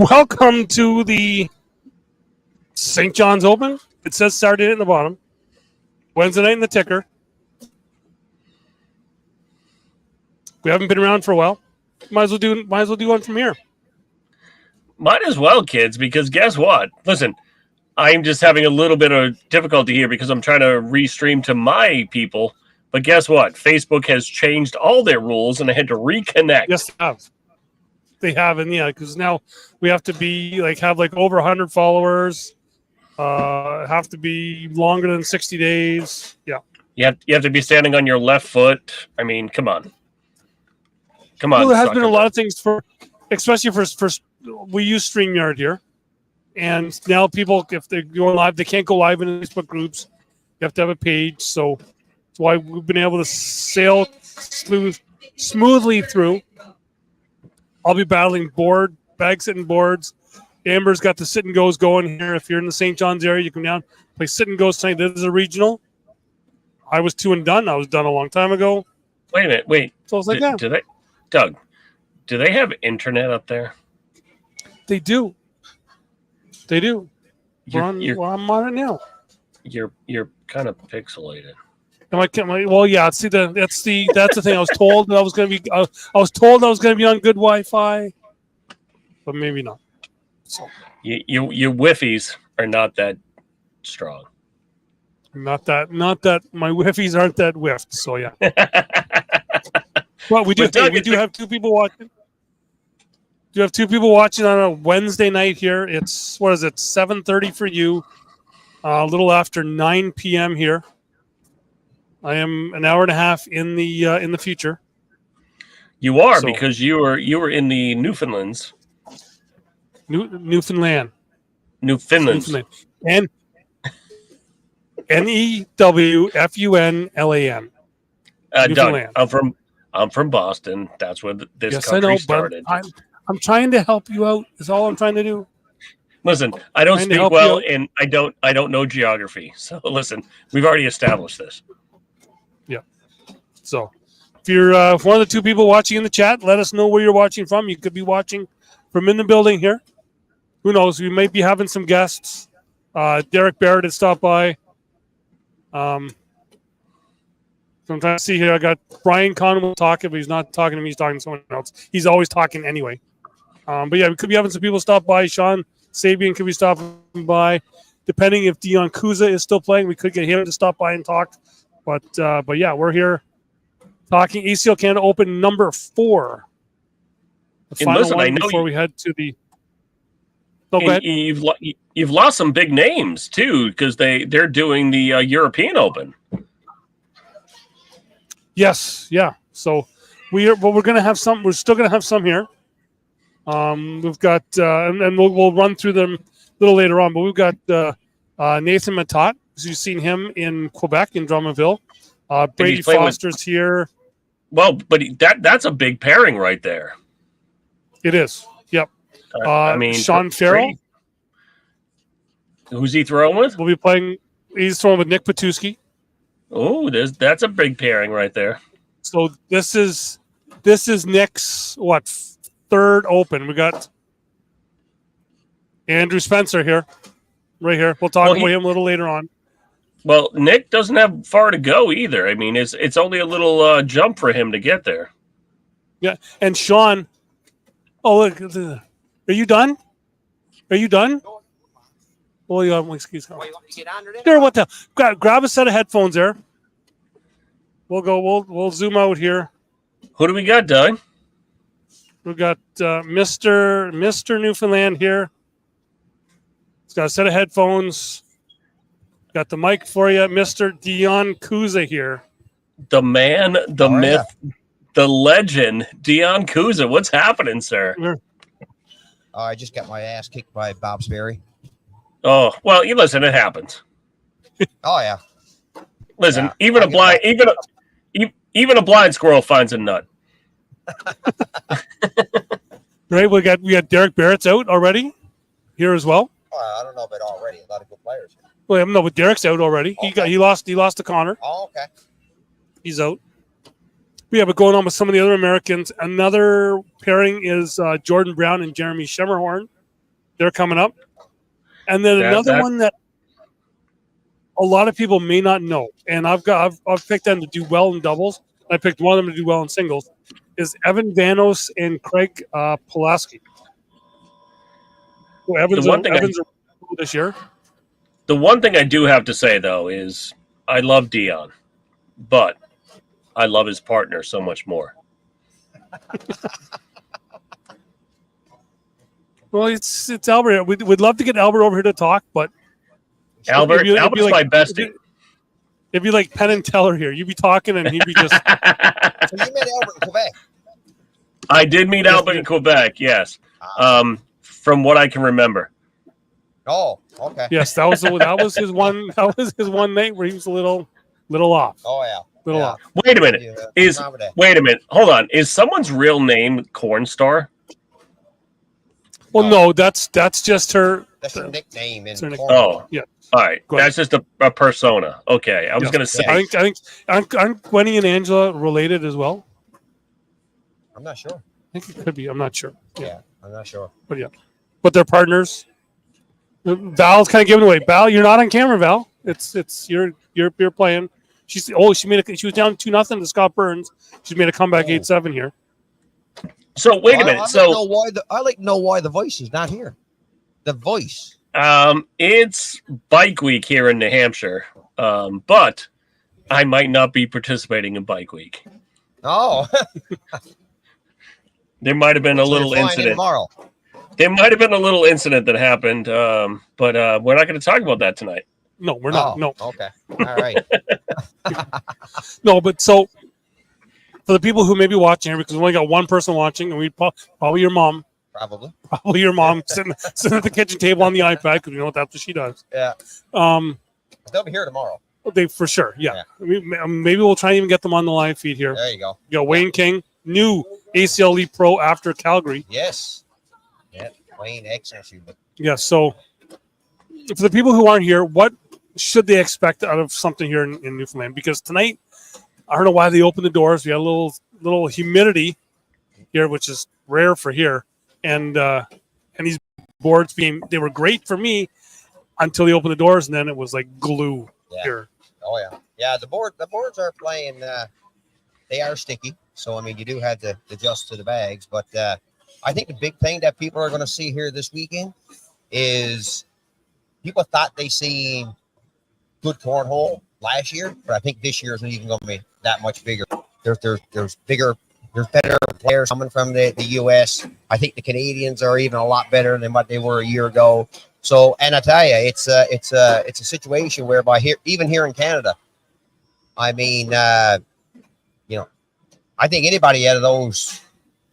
Welcome to the St. John's Open. It says Saturday night in the bottom. Wednesday night in the ticker. We haven't been around for a while. Might as well do one from here. Might as well, kids, because guess what? Listen, I'm just having a little bit of difficulty here because I'm trying to restream to my people. But guess what? Facebook has changed all their rules, and I had to reconnect. Yes, they have. They have, and yeah, because now we have to be have over 100 followers. Have to be longer than 60 days. Yeah. You have to be standing on your left foot. I mean, come on. Well, there has been a lot of things especially for we use StreamYard here, and now people, if they're going live, they can't go live in Facebook groups. You have to have a page, so that's why we've been able to sail smoothly through. I'll be battling bag sitting boards. Amber's got the sit and goes going here. If you're in the St. John's area, you come down, play sit and goes tonight. This is a regional. I was 2 and done. I was done a long time ago. Wait a minute. Wait. So it's like that. Doug, do they have internet up there? They do. I'm on it now. You're kind of pixelated. Well, yeah. See, that's the thing. I was told that I was going to be. I was told I was going to be on good Wi-Fi, but maybe not. So your Wi-Fi's are not that strong. Not that my Wi-Fi's aren't that whiffed. So yeah. Well, we do have 2 people watching. You have 2 people watching on a Wednesday night here. It's 7:30 for you. A little after 9 p.m. here. I am an hour and a half in the future. You are, because you were in the Newfoundlands. Newfoundland. And Newfoundland. Doug, I'm from Boston. That's where this country started. I'm trying to help you out. Is all I'm trying to do. Listen, I don't speak well, and I don't know geography. So listen, we've already established this. Yeah. So if you're one of the 2 people watching in the chat, let us know where you're watching from. You could be watching from in the building here. Who knows? We might be having some guests. Derek Barrett has stopped by. So I'm trying to see here. I got Brian Conwell talking, but he's not talking to me. He's talking to someone else. He's always talking anyway. But yeah, we could be having some people stop by. Sean Sabian could be stopping by. Depending if Dion Kuza is still playing, we could get him to stop by and talk. But yeah, we're here talking ACL Canada Open number 4. The final one before we head to the. Go ahead. You've lost some big names too, because they're doing the European Open. Yes, yeah. So we're going to have some. We're still going to have some here. We've got and we'll run through them a little later on. But we've got Nathan Matat. So you've seen him in Quebec in Drummondville. Brady Foster's here. Well, but that's a big pairing right there. It is. Yep. Sean Farrell. Who's he throwing with? We'll be playing. He's throwing with Nick Patuski. Oh, that's a big pairing right there. So this is Nick's 3rd Open. We got Andrew Spencer here, right here. We'll talk about him a little later on. Well, Nick doesn't have far to go either. I mean, it's only a little jump for him to get there. Yeah, and Sean. Oh, look! Are you done? Are you done? Oh, you have my excuse. Sure, what the? Grab a set of headphones there. We'll go. We'll zoom out here. Who do we got, Doug? We've got Mr. Newfoundland here. He's got a set of headphones. Got the mic for you, Mr. Dion Kuza here. The man, the myth, the legend, Dion Kuza. What's happening, sir? I just got my ass kicked by Bob Sperry. Oh, well, you listen, it happens. Oh yeah. Listen, even a blind squirrel finds a nut. Right, we got Derek Barrett's out already here as well. I don't know about already. A lot of good players. Well, no, but Derek's out already. Okay. He lost to Connor. Oh, okay. He's out. Yeah, but going on with some of the other Americans, another pairing is Jordan Brown and Jeremy Schemerhorn. They're coming up. And then another one that a lot of people may not know, and I've picked them to do well in doubles. I picked one of them to do well in singles. Is Evan Vanos and Craig Pulaski. So Evans are this year. The one thing I do have to say though is I love Dion, but I love his partner so much more. Well, it's Albert. We'd love to get Albert over here to talk, but Albert's my bestie. It'd be like Penn and Teller here. You'd be talking, and he'd be just. So you met Albert in Quebec? I did meet Albert in Quebec. Yes, from what I can remember. Oh, okay. Yes, that was his one. That was his one night where he was a little off. Oh yeah, little off. Wait a minute. Wait a minute. Hold on. Is someone's real name Cornstar? Well, no, that's just her. That's her nickname in nickname. Oh, yeah. All right, that's just a persona. Okay, I was going to say. I think aren't Gwenny and Angela related as well? I'm not sure. I think it could be. I'm not sure. Yeah, I'm not sure. But they're partners. Val's kind of giving away. Val, you're not on camera, Val. It's you're playing. She was down 2-0 to Scott Burns. She's made a comeback 8-7 here. So wait a minute. I like to know why the voice is not here. The voice. It's Bike Week here in New Hampshire, but I might not be participating in Bike Week. Oh, there might have been a little incident. There might have been a little incident that happened, but we're not going to talk about that tonight. No, we're not. No. Okay. All right. No, but so for the people who may be watching here, because we only got one person watching, and we probably your mom. Probably your mom sitting at the kitchen table on the iPad, because we know that's what she does. Yeah. They'll be here tomorrow. They for sure. Yeah. Maybe we'll try and even get them on the live feed here. There you go. You got Wayne King, new ACL Elite Pro after Calgary. Yes. Yeah. Wayne, excellent. Yeah. So for the people who aren't here, what should they expect out of something here in Newfoundland? Because tonight, I don't know why they opened the doors. We had a little humidity here, which is rare for here. And these boards they were great for me until they opened the doors, and then it was like glue here. Oh yeah, yeah. The boards are playing. They are sticky, so I mean you do have to adjust to the bags. But I think the big thing that people are going to see here this weekend is people thought they seen good cornhole last year, but I think this year isn't even going to be that much bigger. There's bigger. There's better players coming from the U.S. I think the Canadians are even a lot better than what they were a year ago. So, and I tell you, it's a situation whereby even here in Canada, I mean, I think anybody out of those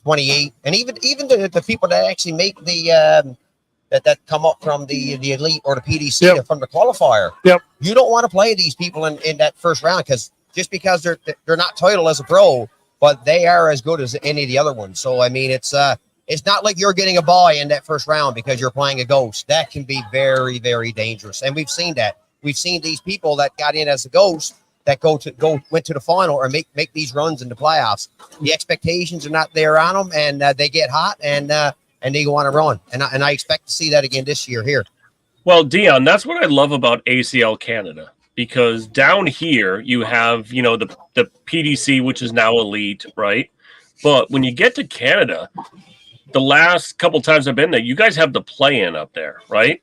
28, and even the people that actually make the that come up from the elite or the PDC from the qualifier, you don't want to play these people in that first round because they're not titled as a pro. But they are as good as any of the other ones. So, I mean, it's not like you're getting a bye in that first round because you're playing a ghost. That can be very, very dangerous. And we've seen that. We've seen these people that got in as a ghost that went to the final or make these runs in the playoffs. The expectations are not there on them, and they get hot, and they want to run. And I expect to see that again this year here. Well, Dion, that's what I love about ACL Canada. Because down here you have, the PDC, which is now elite, right? But when you get to Canada, the last couple times I've been there, you guys have the play-in up there, right?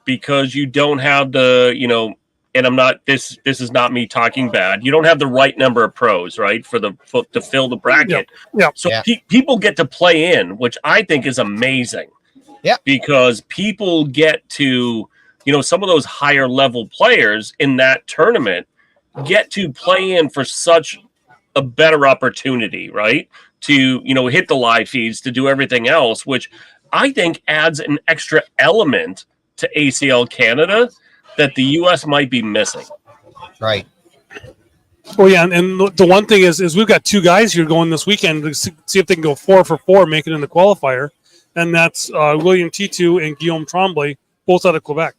Because you don't have the, and I'm not. This is not me talking bad. You don't have the right number of pros, right, to fill the bracket. So people get to play in, which I think is amazing. Yeah. Because people get to. Some of those higher level players in that tournament get to play in for such a better opportunity, right? To, hit the live feeds, to do everything else, which I think adds an extra element to ACL Canada that the U.S. might be missing. Right. Oh, yeah. And the one thing is we've got two guys here going this weekend to see if they can go 4 for 4, make it in the qualifier. And that's William T2 and Guillaume Tremblay, both out of Quebec.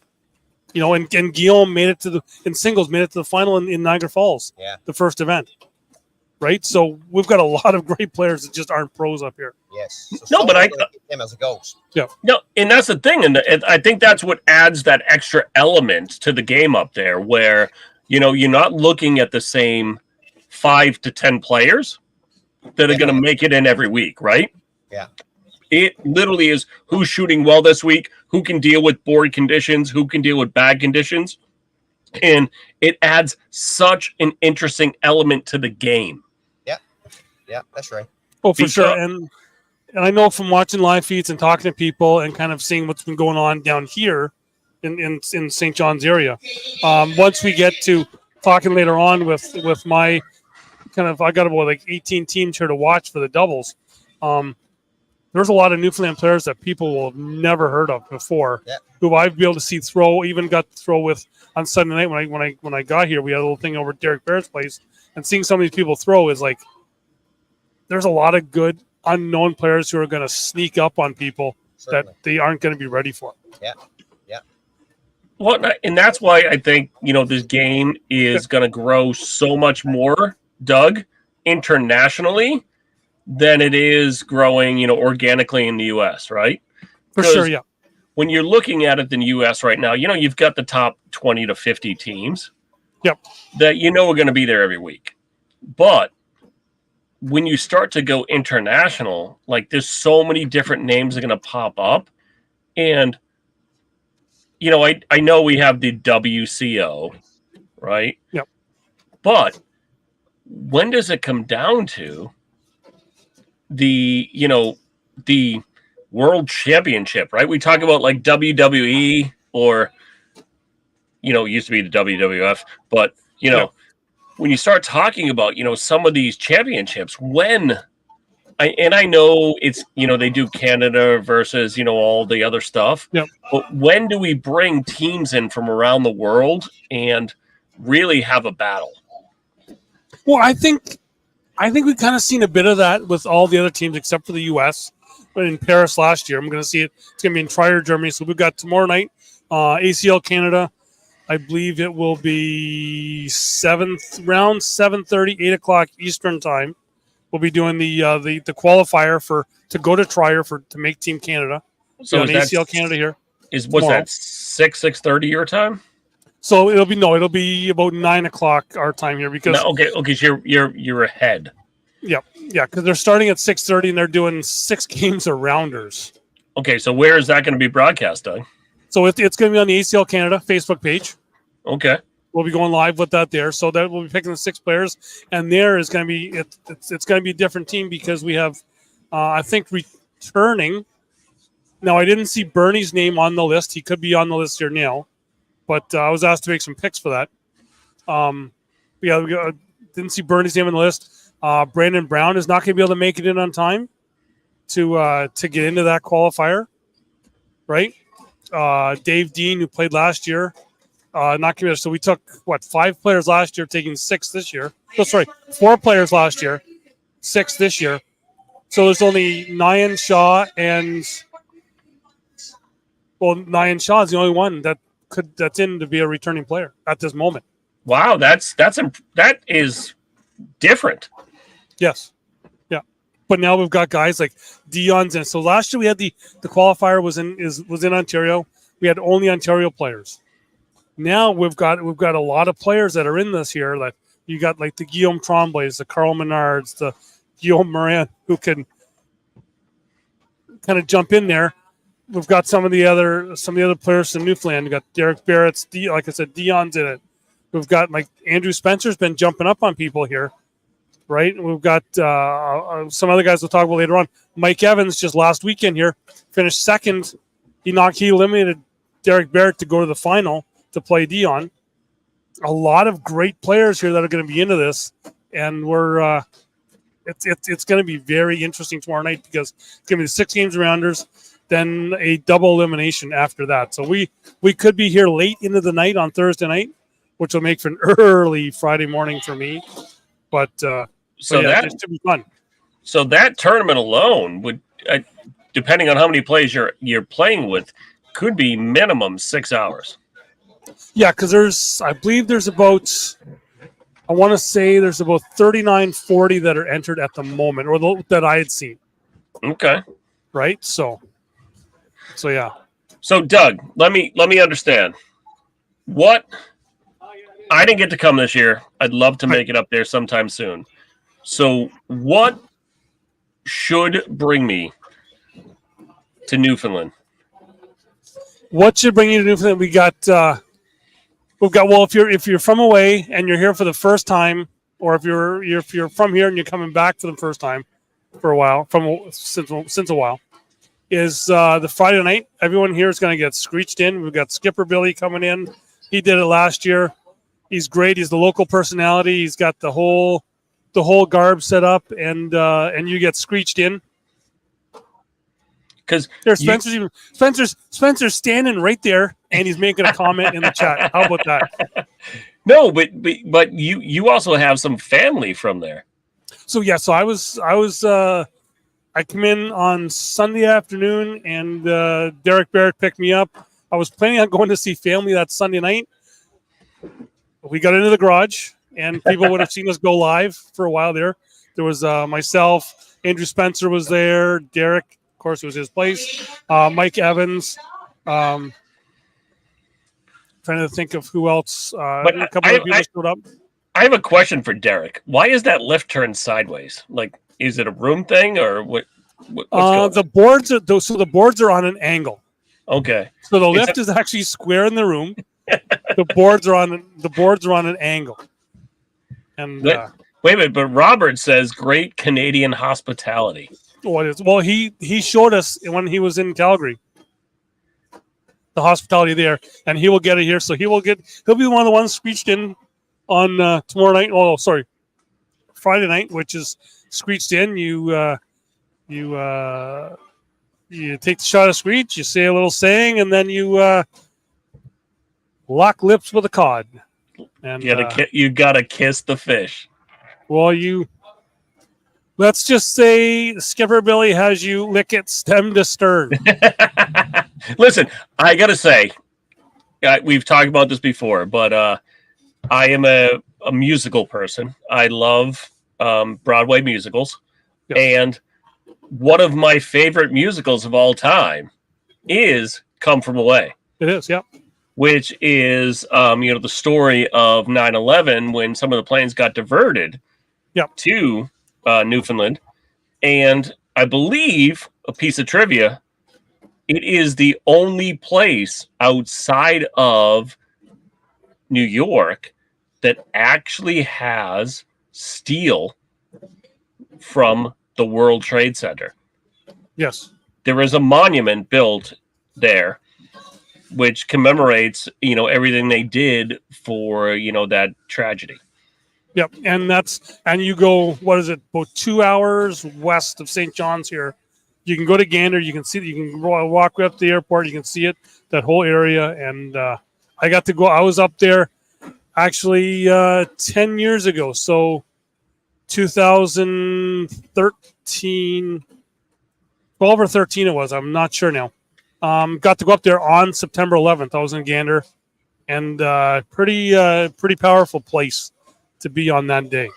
And Guillaume made it in singles, made it to the final in Niagara Falls, the first event. right? So we've got a lot of great players that just aren't pros up here. Yes. So No, but him as a ghost. Yeah. No, and that's the thing, and I think that's what adds that extra element to the game up there, where you're not looking at the same 5 to 10 players that are going to make it in every week, right? Yeah. It literally is who's shooting well this week, who can deal with board conditions, who can deal with bad conditions. And it adds such an interesting element to the game. Yeah, that's right. Oh, for sure. And I know from watching live feeds and talking to people and kind of seeing what's been going on down here in St. John's area. Once we get to talking later on with my kind of, I got about like 18 teams here to watch for the doubles. There's a lot of Newfoundland players that people will have never heard of before, who I've been able to see throw. Even got to throw with on Sunday night when I got here. We had a little thing over at Derek Barrett's place, and seeing some of these people throw is like, there's a lot of good unknown players who are going to sneak up on people that they aren't going to be ready for. Yeah. Well, and that's why I think this game is going to grow so much more, Doug, internationally, than it is growing, organically in the U.S., right? For sure, yeah. When you're looking at it in the U.S. right now, you've got the top 20 to 50 teams that are going to be there every week. But when you start to go international, like there's so many different names that are going to pop up. And, I know we have the WCO, right? Yep. But when does it come down to the World Championship, right? We talk about like WWE or, it used to be the WWF, but, when you start talking about, some of these championships, I know it's, they do Canada versus, all the other stuff, but when do we bring teams in from around the world and really have a battle? Well, I think we've kind of seen a bit of that with all the other teams except for the U.S. But in Paris last year, I'm going to see it. It's going to be in Trier, Germany. So we've got tomorrow night, ACL Canada. I believe it will be 7th round, 7:30, 8 o'clock Eastern time. We'll be doing the qualifier to go to Trier to make Team Canada. So is ACL Canada here. What's that 6:30 your time? So it'll be about 9 o'clock our time here because you're ahead. Yeah, because they're starting at 6:30 and they're doing 6 games of rounders. Okay, so where is that going to be broadcast, Doug? So it's going to be on the ACL Canada Facebook page. Okay, we'll be going live with that there. So that we'll be picking the 6 players, and there is going to be it's going to be a different team because we have I think returning. Now I didn't see Bernie's name on the list. He could be on the list here now, but I was asked to make some picks for that. We didn't see Bernie's name on the list. Brandon Brown is not going to be able to make it in on time to get into that qualifier, right? Dave Dean, who played last year, not going to be. So we took 5 players last year, taking 6 this year. Oh, sorry, 4 players last year, 6 this year. So there's only Nyan Shaw and Nyan Shaw is the only one that's in to be a returning player at this moment. Wow, that is different. Yes. Yeah. But now we've got guys like Dion's in. So last year we had the qualifier was in Ontario. We had only Ontario players. Now we've got a lot of players that are in this here. Like you got like the Guillaume Tremblays, the Carl Menards, the Guillaume Morin, who can kind of jump in there. We've got some of the other players from Newfoundland. We've got Derek Barrett's, like I said, Dion's in it. We've got like Andrew Spencer's been jumping up on people here, right? We've got some other guys we'll talk about later on. Mike Evans just last weekend here finished second. He eliminated Derek Barrett to go to the final to play Dion. A lot of great players here that are going to be into this, and we're it's going to be very interesting tomorrow night because it's going to be the 6 games rounders, then a double elimination after that. So we could be here late into the night on Thursday night, which will make for an early Friday morning for me. But that should be fun. So that tournament alone would, depending on how many players you're playing with, could be minimum 6 hours. Yeah, because I believe there's about I want to say there's about 39, 40 that are entered at the moment, or that I had seen. Okay. Right. So yeah. So Doug, let me understand. What I didn't get to come this year. I'd love to make it up there sometime soon. So what should bring me to Newfoundland? What should bring you to Newfoundland? We've got well, if you're from away and you're here for the first time, or if you're from here and you're coming back for the first time for a while, since a while, is the Friday night. Everyone here is going to get screeched in. We've got Skipper Billy coming in. He did it last year. He's great. He's the local personality. He's got the whole garb set up, and you get screeched in. Because Spencer's standing right there, and he's making a comment in the chat. How about that? No, but you also have some family from there. So yeah, I come in on Sunday afternoon, and Derek Barrett picked me up. I was planning on going to see family that Sunday night. We got into the garage, and people would have seen us go live for a while there. There was myself, Andrew Spencer was there, Derek, of course, it was his place, Mike Evans. Trying to think of who else. A couple of people showed up. I have a question for Derek. Why is that lift turned sideways? Like, is it a room thing or what? The boards are on an angle. Okay. So the lift is actually square in the room. The boards are on an angle. And wait a minute, but Robert says great Canadian hospitality. What is? Well, he showed us when he was in Calgary the hospitality there, and he will get it here. So he'll be one of the ones screeched in on tomorrow night. Oh, sorry, Friday night, which is screeched in. You take the shot of screech, you say a little saying, and then you lock lips with a cod. And you gotta kiss the fish. Well, let's just say Skipper Billy has you lick it stem to stern. Listen, I gotta say, we've talked about this before, but I am a musical person. I love Broadway musicals, Yep. and one of my favorite musicals of all time is Come From Away. It is, yeah. Which is, the story of 9/11 when some of the planes got diverted to Newfoundland. And I believe, a piece of trivia, it is the only place outside of New York that actually has steel from the World Trade Center. Yes. There is a monument built there which commemorates, everything they did for, that tragedy. Yep. And you go, what is it, about 2 hours west of St. John's here. You can go to Gander. You can see, you can walk up to the airport. You can see it, that whole area. And I got to go, I was up there actually 10 years ago. So 2013, 12 or 13 it was. I'm not sure now. Got to go up there on September 11th. I was in Gander, and pretty powerful place to be on that day.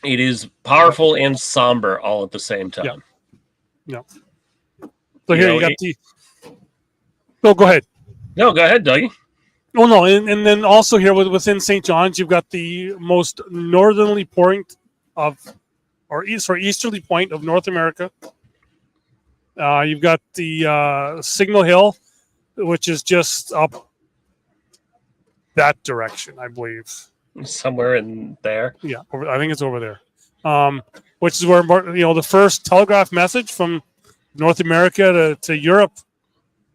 It is powerful and somber all at the same time. Yeah. So here you got No, go ahead. No, go ahead, Dougie. Oh no, and then also here within St. John's, you've got the most northerly point easterly point of North America. You've got the Signal Hill, which is just up that direction, I believe. Somewhere in there. Yeah, I think it's over there. Which is where the first telegraph message from North America to Europe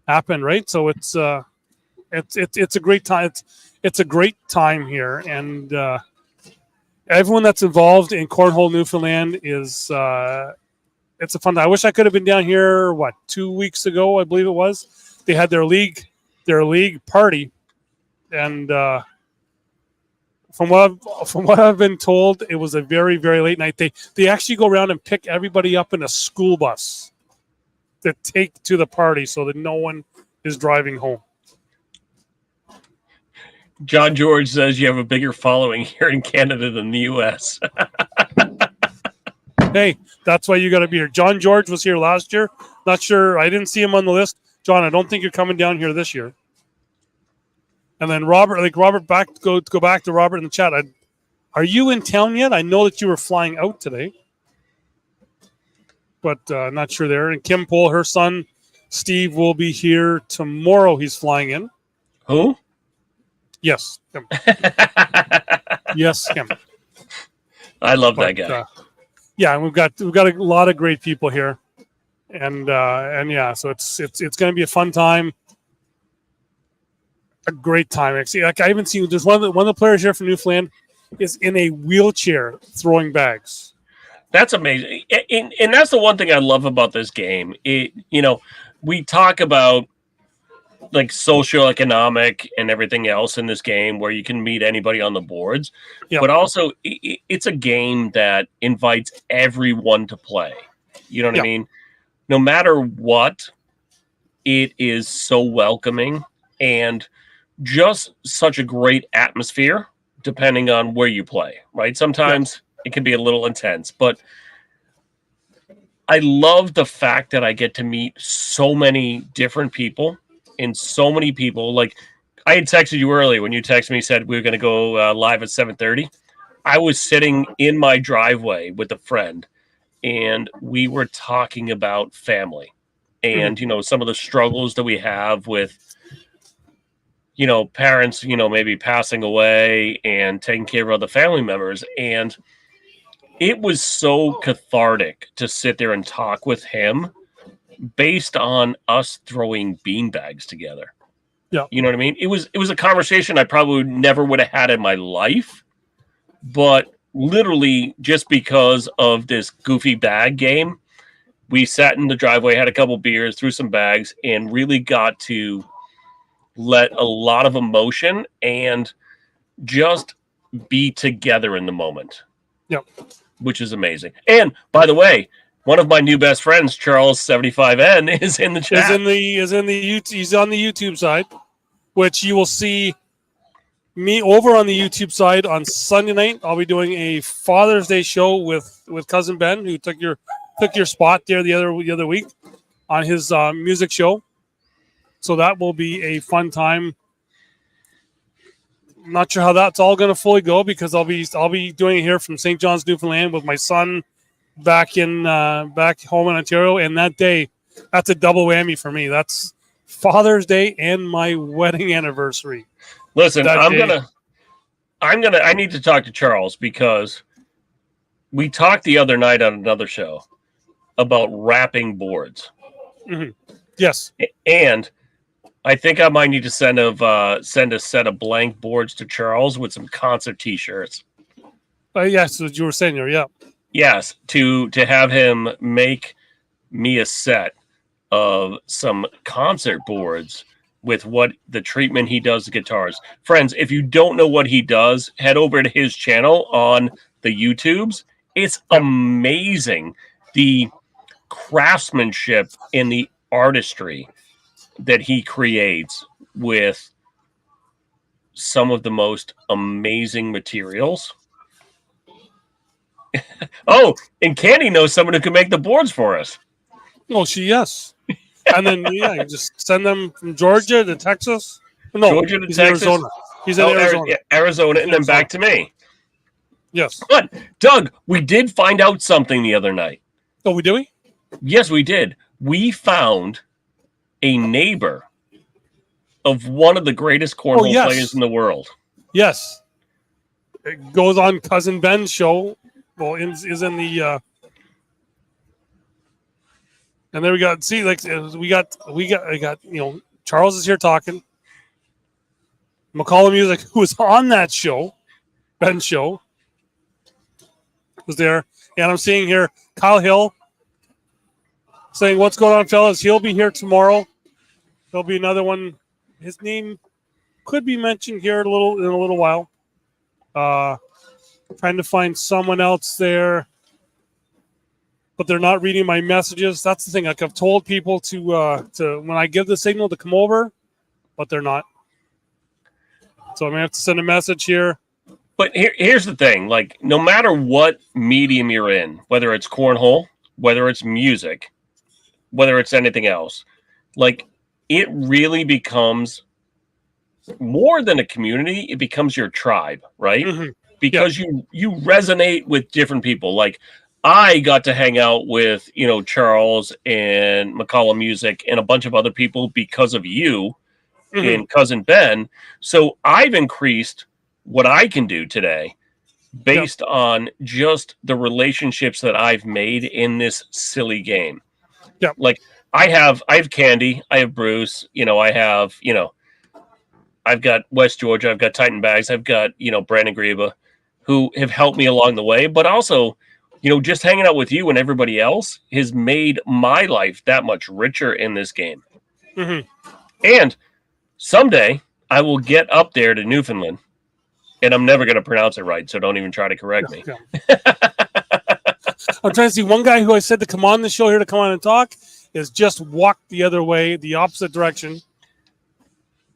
happened, right? So it's a great time. It's a great time here, and everyone that's involved in Cornhole Newfoundland is. It's a fun time. I wish I could have been down here, 2 weeks ago, I believe it was. They had their league party. And from what I've been told, it was a very, very late night. They actually go around and pick everybody up in a school bus to take to the party so that no one is driving home. John George says you have a bigger following here in Canada than the U.S. Hey, that's why you got to be here. John George was here last year. Not sure. I didn't see him on the list. John, I don't think you're coming down here this year. And then Robert, go back to Robert in the chat. Are you in town yet? I know that you were flying out today, but not sure there. And Kim Pohl, her son, Steve, will be here tomorrow. He's flying in. Who? Yes, Kim. Yes, Kim. I love that guy. Yeah, and we've got a lot of great people here, and yeah, so it's going to be a fun time, a great time. Actually, like I even seen there's one of the players here from Newfoundland is in a wheelchair throwing bags. That's amazing, and that's the one thing I love about this game. We talk about like socioeconomic and everything else in this game where you can meet anybody on the boards, but also it's a game that invites everyone to play. You know what I mean? No matter what, it is so welcoming and just such a great atmosphere depending on where you play, right? Sometimes it can be a little intense, but I love the fact that I get to meet so many different people. And so many people, like I had texted you earlier when you texted me, said we were going to go live at 7:30. I was sitting in my driveway with a friend and we were talking about family and, some of the struggles that we have with, parents, maybe passing away and taking care of other family members. And it was so cathartic to sit there and talk with him based on us throwing beanbags together. Yeah. You know what I mean? It was a conversation I probably never would have had in my life, but literally just because of this goofy bag game, we sat in the driveway, had a couple beers, threw some bags, and really got to let a lot of emotion and just be together in the moment. Yep. Which is amazing. And by the way, one of my new best friends, Charles 75N, is in the chat. He's on the YouTube side, which you will see me over on the YouTube side on Sunday night. I'll be doing a Father's Day show with cousin Ben, who took your spot there the other week on his music show. So that will be a fun time. I'm not sure how that's all going to fully go because I'll be doing it here from St. John's, Newfoundland, with my son back home in Ontario, and that day, that's a double whammy for me. That's Father's Day and my wedding anniversary. Listen, I need to talk to Charles because we talked the other night on another show about wrapping boards. Mm-hmm. Yes, and I think I might need to send a set of blank boards to Charles with some concert T-shirts. Yes, what you were saying there, yeah. Yes, to have him make me a set of some concert boards with what the treatment he does to guitars. Friends, if you don't know what he does, head over to his channel on the YouTubes. It's amazing, the craftsmanship and the artistry that he creates with some of the most amazing materials. Oh, and Candy knows someone who can make the boards for us. Oh, yes. And then you just send them from Georgia to Texas. No, Georgia to he's Texas. In Arizona. He's in Arizona. Arizona, and then back to me. Yes. But Doug, we did find out something the other night. Oh, did we? Yes, we did. We found a neighbor of one of the greatest cornhole players in the world. Yes. It goes on Cousin Ben's show. Well, is in the and there we got. See, like we got. Charles is here talking. McCall Music, who was on that show, Ben's show, was there, and I'm seeing here Kyle Hill saying, "What's going on, fellas? He'll be here tomorrow. There'll be another one. His name could be mentioned here in a little while." Trying to find someone else there, but they're not reading my messages. That's the thing. Like I've told people to when I give the signal to come over, but they're not. So I'm gonna have to send a message here. But here's the thing: like, no matter what medium you're in, whether it's cornhole, whether it's music, whether it's anything else, like, it really becomes more than a community. It becomes your tribe, right? Mm-hmm. Because you resonate with different people. Like, I got to hang out with, Charles and McCollum Music and a bunch of other people because of you and Cousin Ben. So I've increased what I can do today based on just the relationships that I've made in this silly game. Yeah. Like, I have Candy, I have Bruce, I've got West Georgia, I've got Titan Bags, I've got, Brandon Greba, who have helped me along the way, but also, just hanging out with you and everybody else has made my life that much richer in this game. Mm-hmm. And someday I will get up there to Newfoundland, and I'm never going to pronounce it right, so don't even try to correct me. Yeah. I'm trying to see one guy who I said to come on the show here to come on and talk is just walked the other way, the opposite direction.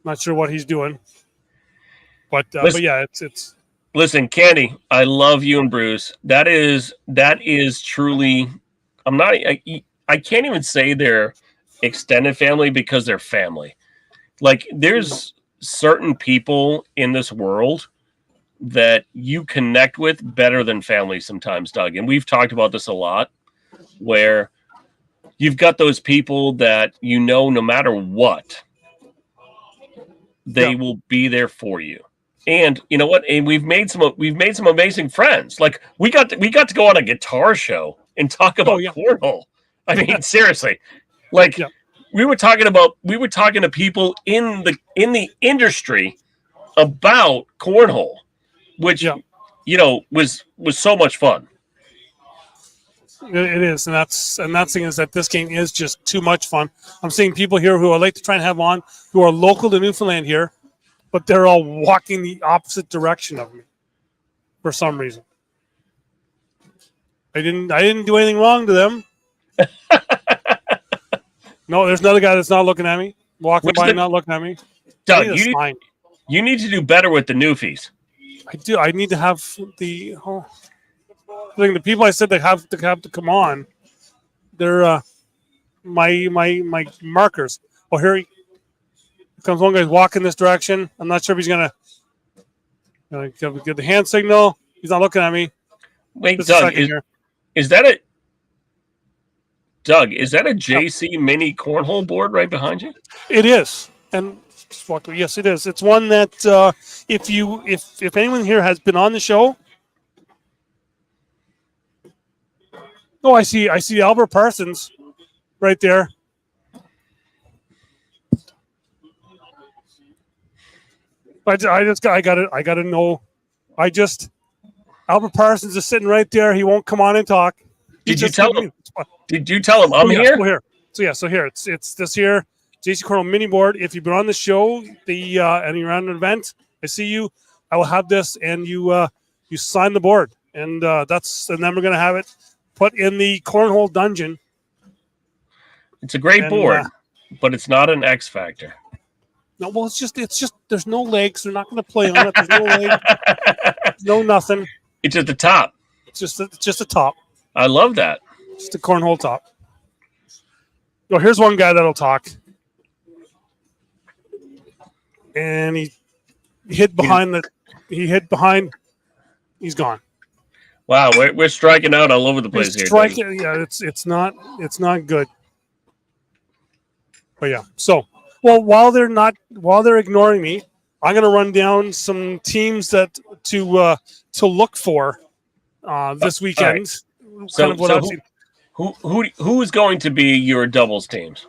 Not sure what he's doing, but yeah, it's. Listen, Candy, I love you and Bruce. That is truly. I can't even say they're extended family because they're family. Like, there's certain people in this world that you connect with better than family sometimes, Doug. And we've talked about this a lot, where you've got those people that no matter what, they will be there for you. And you know what? And we've made some amazing friends. Like, we got to go on a guitar show and talk about cornhole. I mean, seriously, like, we were talking to people in the industry about cornhole, which was so much fun. It is, and that's the thing, is that this game is just too much fun. I'm seeing people here who I like to try and have on who are local to Newfoundland here, but they're all walking the opposite direction of me for some reason. I didn't do anything wrong to them. No, there's another guy that's not looking at me, walking by, not looking at me. Doug, you need to do better with the Newfies. I do. I need to have the people I said they have to come on. They're my markers. Oh, here comes one guy walking this direction. I'm not sure if he's gonna get the hand signal. He's not looking at me. Wait, Doug, is that a JC mini cornhole board right behind you? It is, and yes, it is. It's one that if anyone here has been on the show. Oh, I see Albert Parsons right there. I got to know. Albert Parsons is sitting right there. He won't come on and talk. Did you tell him I'm here? So here it's this here JC Cornhole mini board. If you've been on the show, and you're on an event, I see you. I will have this, and you sign the board, and then we're gonna have it put in the cornhole dungeon. It's a great board, but it's not an X factor. No, well, it's just there's no legs. They're not going to play on it. There's no legs. No nothing. It's just the top. It's just a top. I love that. Just a cornhole top. Oh, here's one guy that'll talk. And he hid behind he's gone. Wow, we're striking out all over the place here. Yeah, it's not good. But yeah, so while they're ignoring me, I'm gonna run down some teams that to look for this weekend. Right. So who is going to be your doubles teams?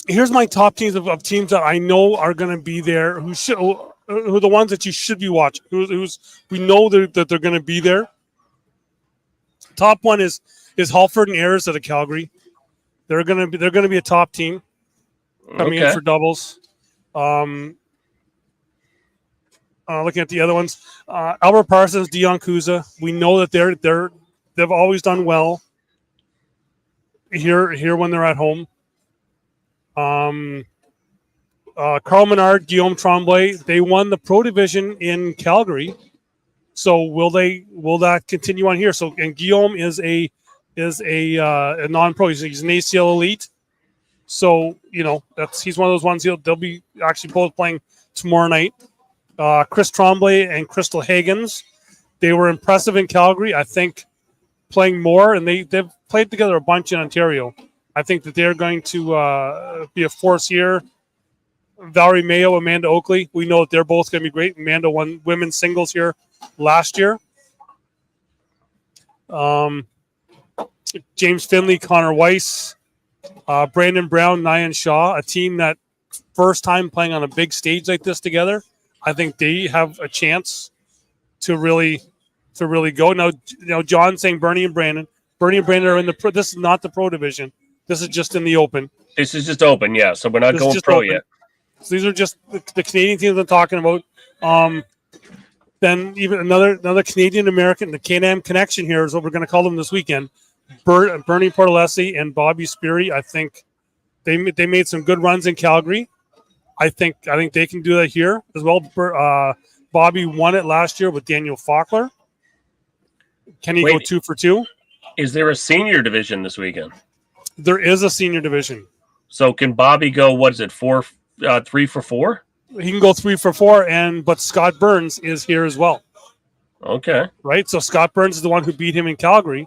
Here's my top teams of teams that I know are going to be there. Who are the ones that you should be watching? We know that they're going to be there. Top one is Halford and Ayers out of Calgary. They're going to be a top team coming in for doubles. Looking at the other ones, Albert Parsons, Dion Kuza. We know that they've always done well here when they're at home. Carl Menard, Guillaume Tremblay, they won the pro division in Calgary. So will that continue on here? So, and Guillaume is a non-pro. He's an ACL elite. So, he's one of those ones. They'll be actually both playing tomorrow night. Chris Tremblay and Crystal Higgins, they were impressive in Calgary. I think playing more, and they've played together a bunch in Ontario. I think that they're going to be a force here. Valerie Mayo, Amanda Oakley, we know that they're both going to be great. Amanda won women's singles here last year. James Finley, Connor Weiss, Brandon Brown, Nyan Shaw, a team that first time playing on a big stage like this together. I think they have a chance to really go. Now, John saying Bernie and Brandon are in the pro. This is not the pro division. This is just in the open. This is just open, yeah. So we're not going pro yet. So these are just the Canadian teams I'm talking about. Then even another Canadian American, the Can-Am Connection here is what we're going to call them this weekend. Bernie Portalesi and Bobby Speary. I think they made some good runs in Calgary. I think they can do that here as well. Bobby won it last year with Daniel Faulkner. Can he go 2 for 2? Is there a senior division this weekend? There is a senior division. So can Bobby go? What is it? 3 for 4? He can go 3 for 4, but Scott Burns is here as well. Okay. Right. So Scott Burns is the one who beat him in Calgary.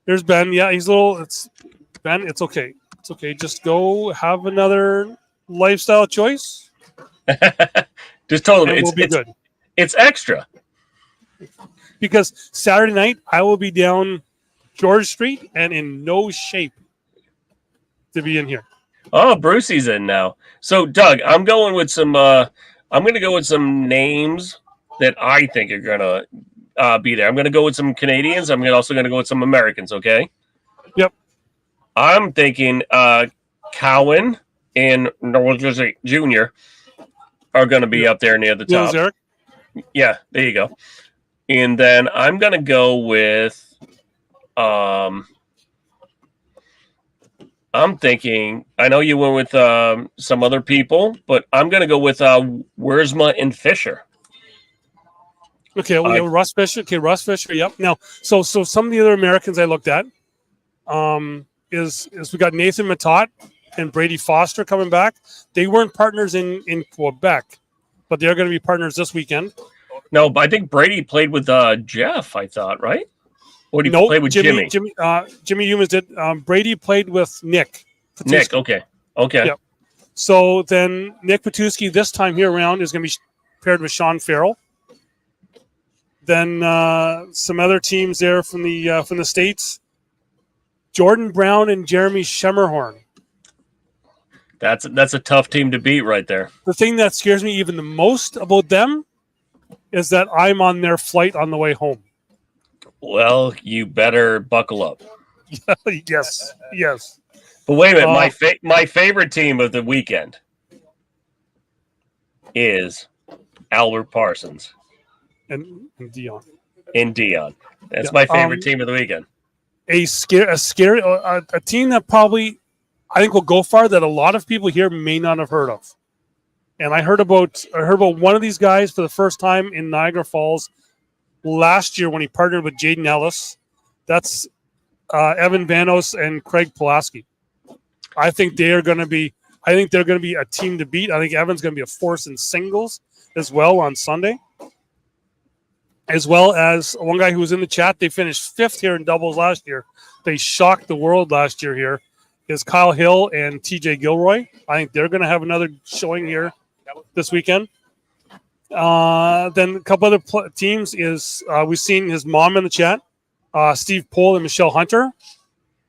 Here's Ben. Yeah, he's a little. It's Ben. It's okay. It's okay. Just go have another lifestyle choice. Just told him we'll be good. It's extra. Because Saturday night I will be down George Street and in no shape to be in here. Oh, Brucey's in now. So, Doug, I'm going with some. I'm going to go with some names that I think are going to be there. I'm going to go with some Canadians. I'm also going to go with some Americans. Okay. Yep. I'm thinking Cowan and Norwood Jr. are going to be up there near the top. Eric? Yeah, there you go. And then I'm going to go with. I'm thinking, I know you went with some other people, but I'm going to go with Wiersma and Fisher. Okay, Russ Fisher. Okay, Russ Fisher. Yep. Now, so some of the other Americans I looked at is we got Nathan Matot and Brady Foster coming back. They weren't partners in Quebec, but they're going to be partners this weekend. No, but I think Brady played with Jeff, I thought, right? Or did he play with Jimmy? Jimmy Humans did. Brady played with Nick. Patuski. Nick, okay. Yep. So then Nick Patuski this time here around is going to be paired with Sean Farrell. Then some other teams there from the States. Jordan Brown and Jeremy Schemmerhorn. That's a tough team to beat right there. The thing that scares me even the most about them is that I'm on their flight on the way home. Well, you better buckle up. Yes. But wait a minute, my favorite team of the weekend is Albert Parsons and Dion. That's my favorite team of the weekend. A scary team that probably I think will go far that a lot of people here may not have heard of. And I heard about one of these guys for the first time in Niagara Falls last year when he partnered with Jaden Ellis. That's Evan Vanos and Craig Pulaski. I think they're going to be a team to beat. I think Evan's going to be a force in singles as well on Sunday. As well as one guy who was in the chat, they finished 5th here in doubles last year. They shocked the world last year here. Is Kyle Hill and TJ Gilroy. I think they're going to have another showing here this weekend. Then a couple other teams is we've seen his mom in the chat, Steve Pohl and Michelle Hunter.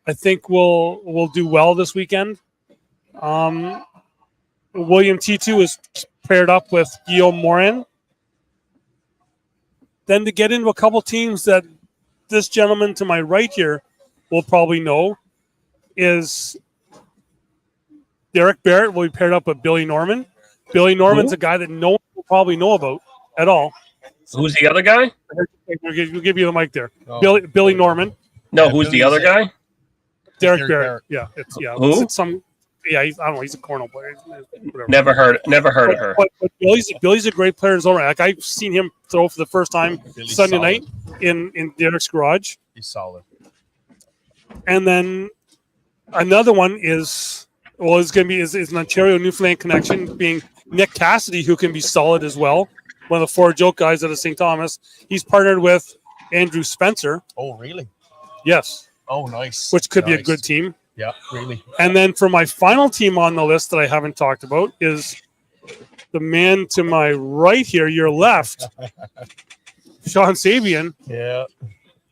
I think will do well this weekend. William T2 is paired up with Guillaume Morin. Then to get into a couple teams that this gentleman to my right here will probably know is Derek Barrett will be paired up with Billy Norman. Billy Norman's a guy that no one will probably know about at all. Who's the other guy? We'll give you the mic there. Oh. Billy Norman. No, who's the other guy? Derek Barrett. Yeah, Who? It's some Yeah, I don't know. He's a corner player. Whatever. Never heard of her. But Billy's a great player in his own right. Like I've seen him throw for the first time Billy's Sunday solid. night in Derek's garage. He's solid. And then another one is going to be is an Ontario Newfoundland connection, being Nick Cassidy, who can be solid as well. One of the 4 joke guys out of St. Thomas. He's partnered with Andrew Spencer. Oh, really? Yes, Oh, nice. which could be a Nice. good team. Yeah, really. And then for my final team on the list that I haven't talked about is the man to my right here, your left, Sean Sabian. Yeah,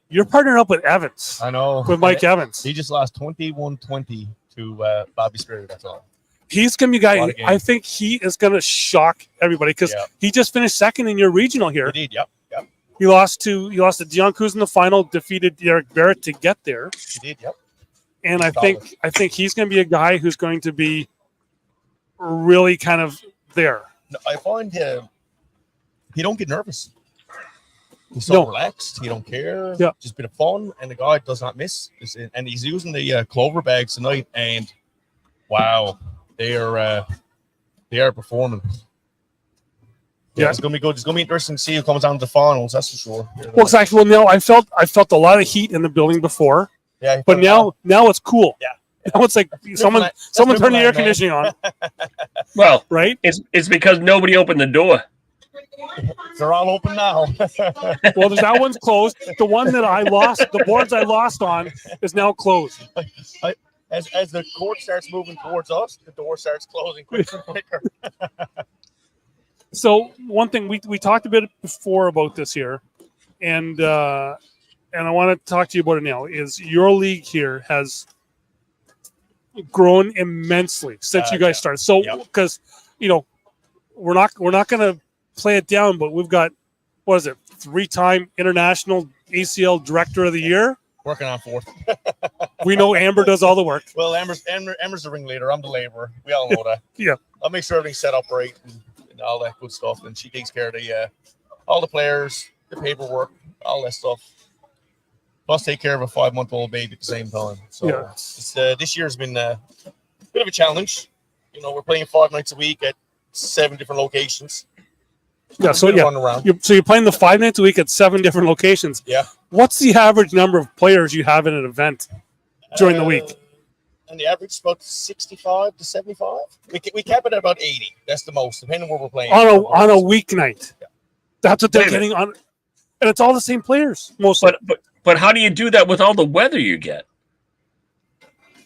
You're partnered up with Evans, I know. with Mike Evans. He just lost 21-20 to Bobby Spirit. That's all. He's going to be a Lot guy, of games. I think he is going to shock everybody because Yeah. he just finished second in your regional here. He did. Yep. He lost to Dion Cruz in the final, defeated Derek Barrett to get there. He did. Yep. And I Solid. think he's going to be a guy who's going to be really kind of there. No, I find he don't get nervous. He's so No. relaxed. He don't care. Yeah. Just bit of fun, and the guy does not miss. And he's using the clover bags tonight, and wow, they are performing. Yeah, Yeah. it's gonna be good. It's gonna be interesting to see who comes down to the finals. That's for sure. Well, exactly. Well, now I felt a lot of heat in the building before, Yeah, but now it's cool. Yeah. Now it's like someone turn the air conditioning on, Well, right? it's because nobody opened the door. they're all open now. Well, that one's closed. The one that I lost, the boards I lost on, is now closed. As the court starts moving towards us, the door starts closing quicker and quicker. So one thing we talked a bit before about this here, and I want to talk to you about it now. Is your league here has grown immensely since you guys started. So because we're not going to play it down, but we've got, what is it, 3-time international ACL Director of the Year. Working on 4th. We know Amber does all the work. Well, Amber's the ringleader. I'm the laborer. We all know that. Yeah. I'll make sure everything's set up right and all that good stuff. And she takes care of all the players, the paperwork, all that stuff. Plus, take care of a 5-month-old baby at the same time. So Yeah. it's, this year's been a bit of a challenge. We're playing 5 nights a week at 7 different locations. Yeah. So Run around. you're playing the 5 nights a week at 7 different locations. Yeah. What's the average number of players you have in an event during the week? And the average is about 65 to 75. We cap it at about 80. That's the most, depending on where we're playing. On a weeknight. Yeah. That's what they're Wait a minute. getting on, and it's all the same players mostly. But how do you do that with all the weather you get?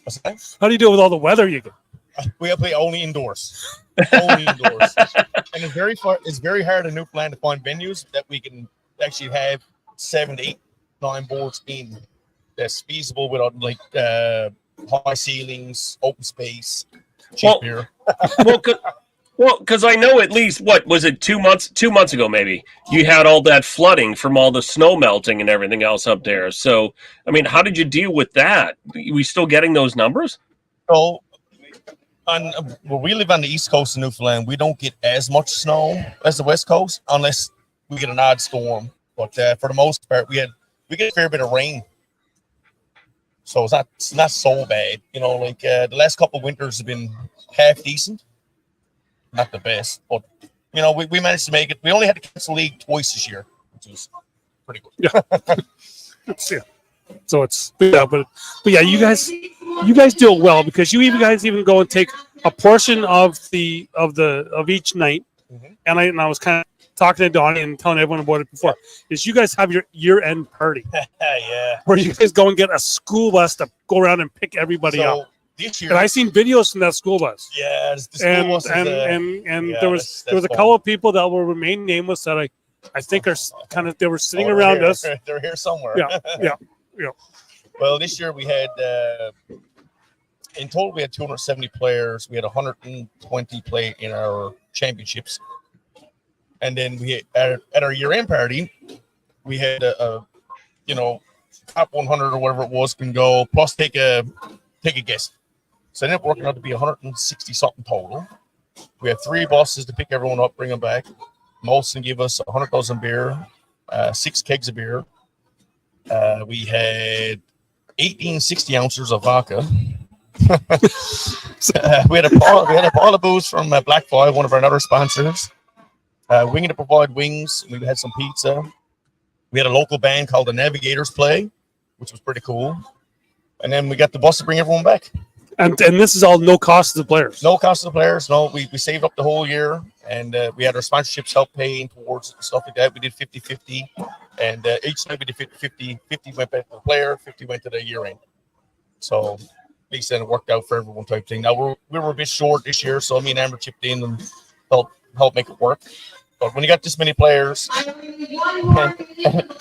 What's that? How do you do it with all the weather you get? We play only indoors. Only indoors. And it's very hard in Newfoundland to find venues that we can actually have 7 to 8, 9 boards in that's feasible without high ceilings, open space, cheap Well, beer. Because I know at least, what was it, 2 months ago maybe, you had all that flooding from all the snow melting and everything else up there. So, I mean, how did you deal with that? Are we still getting those numbers? So, where we live on the east coast of Newfoundland, we don't get as much snow as the west coast unless we get an odd storm. But for the most part, we get a fair bit of rain. So it's not so bad. The last couple of winters have been half decent. Not the best, but we managed to make it. We only had to cancel the league twice this year, which was pretty good. Yeah. So it's but yeah, you guys do it well because you guys even go and take a portion of each night, and I was kind of talking to Donnie and telling everyone about it before. Is you guys have your year-end party? Yeah. Where you guys go and get a school bus to go around and pick everybody up. This year, And I seen videos from that school bus. Yeah, the school bus is, there was a couple of people that will remain nameless that I think are kind of, they were sitting around here. us. They're here somewhere. Yeah. Well, this year we had in total we had 270 players. We had 120 play in our championships, and then we at our year-end party we had a top 100 or whatever it was can go plus take a guest. So it ended up working out to be 160 something total. We had 3 buses to pick everyone up, bring them back. Molson gave us 100,000 beer, 6 kegs of beer. We had 18 60 ounces of vodka, We had a bottle of booze from Black Boy, one of our other sponsors. Winging to provide wings. We had some pizza. We had a local band called the Navigators play, which was pretty cool. And then we got the bus to bring everyone back. And this is all no cost to the players. No cost to the players. No, we saved up the whole year, and we had our sponsorships help paying towards stuff like that. We did 50-50, and each time we did 50-50, 50 went back to the player, 50 went to the year end. So at least then it worked out for everyone type thing. Now we were a bit short this year, so me and Amber chipped in and helped make it work. But when you got this many players, and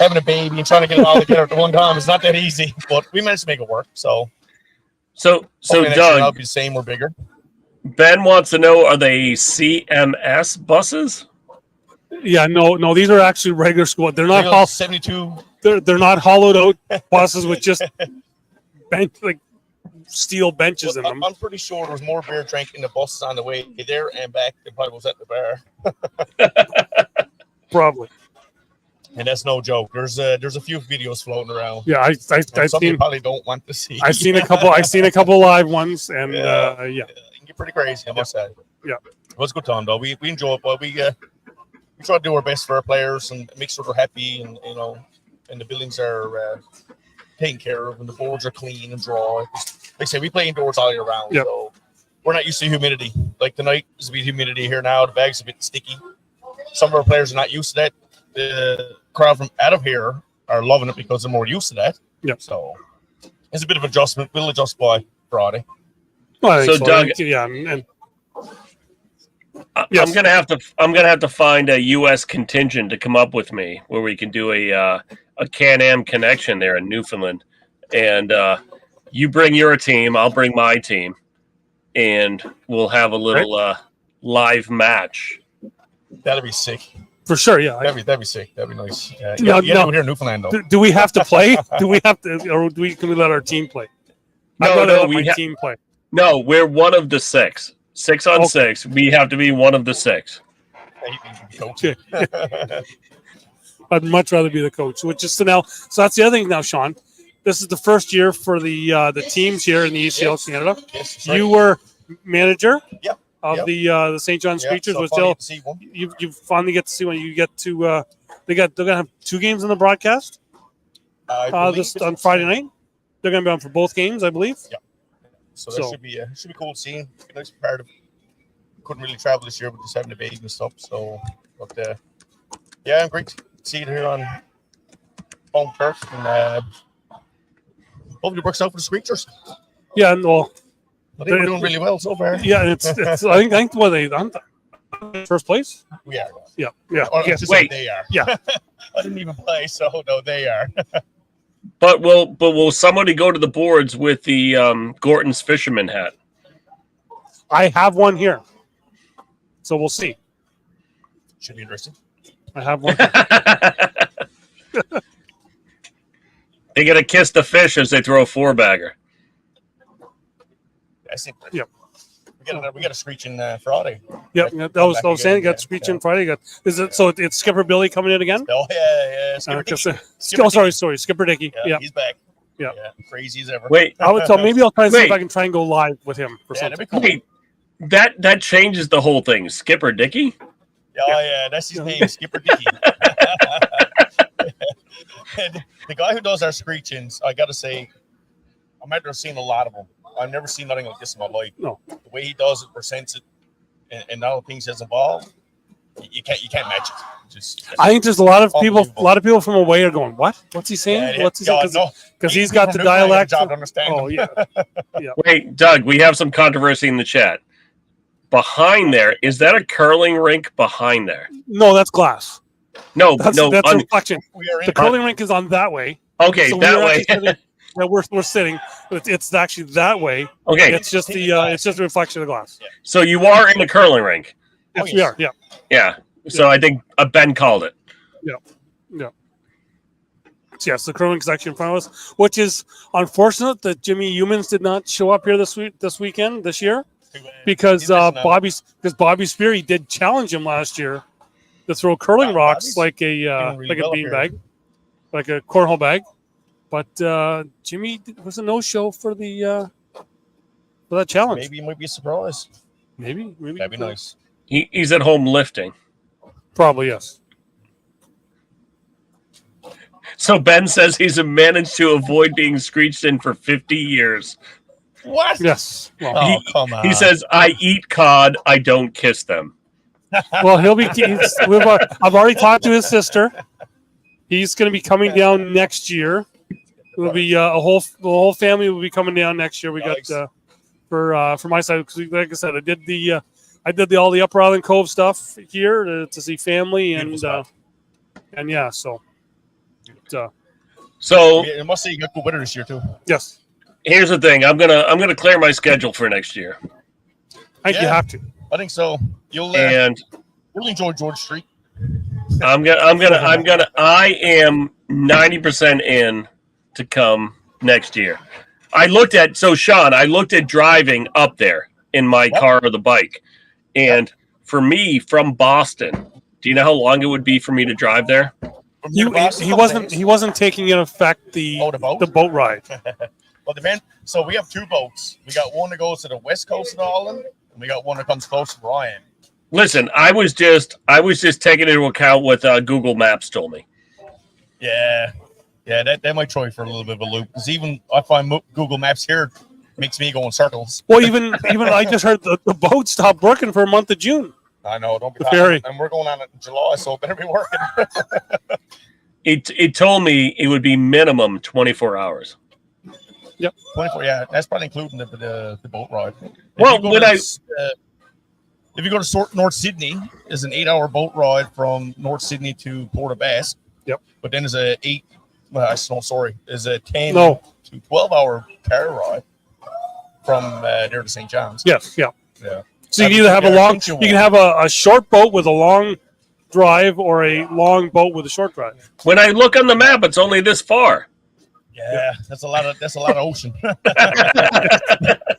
having a baby and trying to get it all together at the one time is not that easy. But we managed to make it work. So Doug, I'll be the same or bigger. Ben wants to know: are they CMS buses? Yeah, no. These are actually regular school. They're not 72. They're not hollowed out buses with just like steel benches in them. I'm pretty sure there was more beer drank in the buses on the way there and back than probably was at the bar. Probably. And that's no joke. There's a few videos floating around. Yeah, I've some seen. You probably don't want to see. I've seen a couple live ones, and yeah, it can get pretty crazy. I must say. Yeah, it was a good time though. We enjoy it, but we try to do our best for our players and make sure they're happy, and and the buildings are taken care of, and the boards are clean and dry. Like I say, we play indoors all year round, so we're not used to humidity. Like tonight, there's a bit of humidity here now. The bag's a bit sticky. Some of our players are not used to that. The crowd from out of here are loving it because they're more used to that. Yeah. So it's a bit of adjustment. We'll adjust by Friday. Well, so Doug, and I'm gonna have to find a U.S. contingent to come up with me where we can do a Can-Am connection there in Newfoundland, and you bring your team, I'll bring my team, and we'll have a little live match. That'd be sick. For sure, yeah. That'd be sick. That'd be nice. No, here in Newfoundland, though. Do we have to play? Do we have to, or can we let our team play? No, we team play. No, we're one of the 6. 6 on 6. We have to be one of the 6. Okay. I'd much rather be the coach. Which is so that's the other thing now, Sean. This is the first year for the teams here in the ECL Canada. Yes, right. You were manager. Yep. Of the St. John Screechers, was still you finally get to see when you get to they're gonna have 2 games on the broadcast. This on Friday night. They're gonna be on for both games, I believe. Yeah. So that should be cool seeing. Nice comparative. Couldn't really travel this year with just having a baby and stuff. So, but I'm great to see it here on home turf, and hopefully it works out for the Screechers. Yeah, well. I think we're doing really well so far. Yeah, it's I think what they on first place. We are. Yeah. Wait, they are. Yeah. I didn't even play, so no, they are. But will somebody go to the boards with the Gorton's fisherman hat? I have one here, so we'll see. Should be interesting. I have one. They get to kiss the fish as they throw a 4-bagger. Yep. We got a screeching Friday. Yep, that was saying. Got screeching Friday. Is it so? It's Skipper Billy coming in again? Oh yeah. Skipper Dickey. Sorry, Skipper Dickey. Yeah, he's back. Yeah, crazy as ever. Wait, maybe I'll try and see if I can try and go live with him for something. Cool. Wait, that changes the whole thing. Skipper Dickey. Yeah, that's his name, Skipper Dickey. The guy who does our screechings, I got to say, I might have seen a lot of them. I've never seen nothing like this in my life. No, the way he does it, presents it, and all the ththings that's involved, you can't match it. I think there's a lot of people from away are going, "What? What's he saying? What's he saying?" Because he's got the dialect. Oh yeah. Wait, Doug, we have some controversy in the chat. Behind there, is that a curling rink behind there? No, that's glass. No, that's a reflection. The curling rink is on that way. Okay, so that way. Yeah, we're sitting. It's actually that way. Okay, it's just it's just a reflection of the glass. Yeah. So you are in the curling rink. Yes, we are. Yeah. Yeah. So I think Ben called it. Yeah. Yes, the curling is actually in front of us, which is unfortunate that Jimmy Humans did not show up here this year, because Bobby Spear, he did challenge him last year to throw curling rocks like a beanbag, like a cornhole bag. But Jimmy was a no-show for the for that challenge. Maybe it might be a surprise. Maybe. That'd be nice. He's at home lifting. Probably, yes. So Ben says he's managed to avoid being screeched in for 50 years. What? Yes. Well, Oh, come on. He says, I eat cod, I don't kiss them. well he'll be. I've already talked to his sister. He's going to be coming down next year. It'll be the whole family will be coming down next year. We Nice. got for my side, because like I said, I did all the Upper Island Cove stuff here to see family and Beautiful yeah. So So Yeah, I must say you got good weather this year too. yes, here's the thing. I'm gonna clear my schedule for next year. I think you Yeah. have to. I think so. You'll And enjoy George Street. I am 90% in to come next year. I looked at driving up there in my car or the bike. And for me from Boston, do you know how long it would be for me to drive there? From here to Boston, He wasn't taking into effect the boat ride. Well, so we have two boats. We got one that goes to the west coast of Ireland, and we got one that comes close to where I am. Listen, I was just taking into account what Google Maps told me. Yeah, that might throw you for a little bit of a loop. Because even I find Google Maps here makes me go in circles. Well, even I just heard the boat stopped working for a month of June. I know, don't be The ferry. and we're going on it in July, so it better be working. It told me it would be minimum 24 hours. 24, yeah, that's probably including the boat ride. Well, if you go to North Sydney, there's an 8-hour boat ride from North Sydney to Port of Bass. Yep. But then there's a 10 No. to 12-hour car ride from there to St. John's. Yes, yeah. Yeah. So you can either have you can have a short boat with a long drive or a long boat with a short drive. When I look on the map, it's only this far. Yeah, that's a lot of ocean.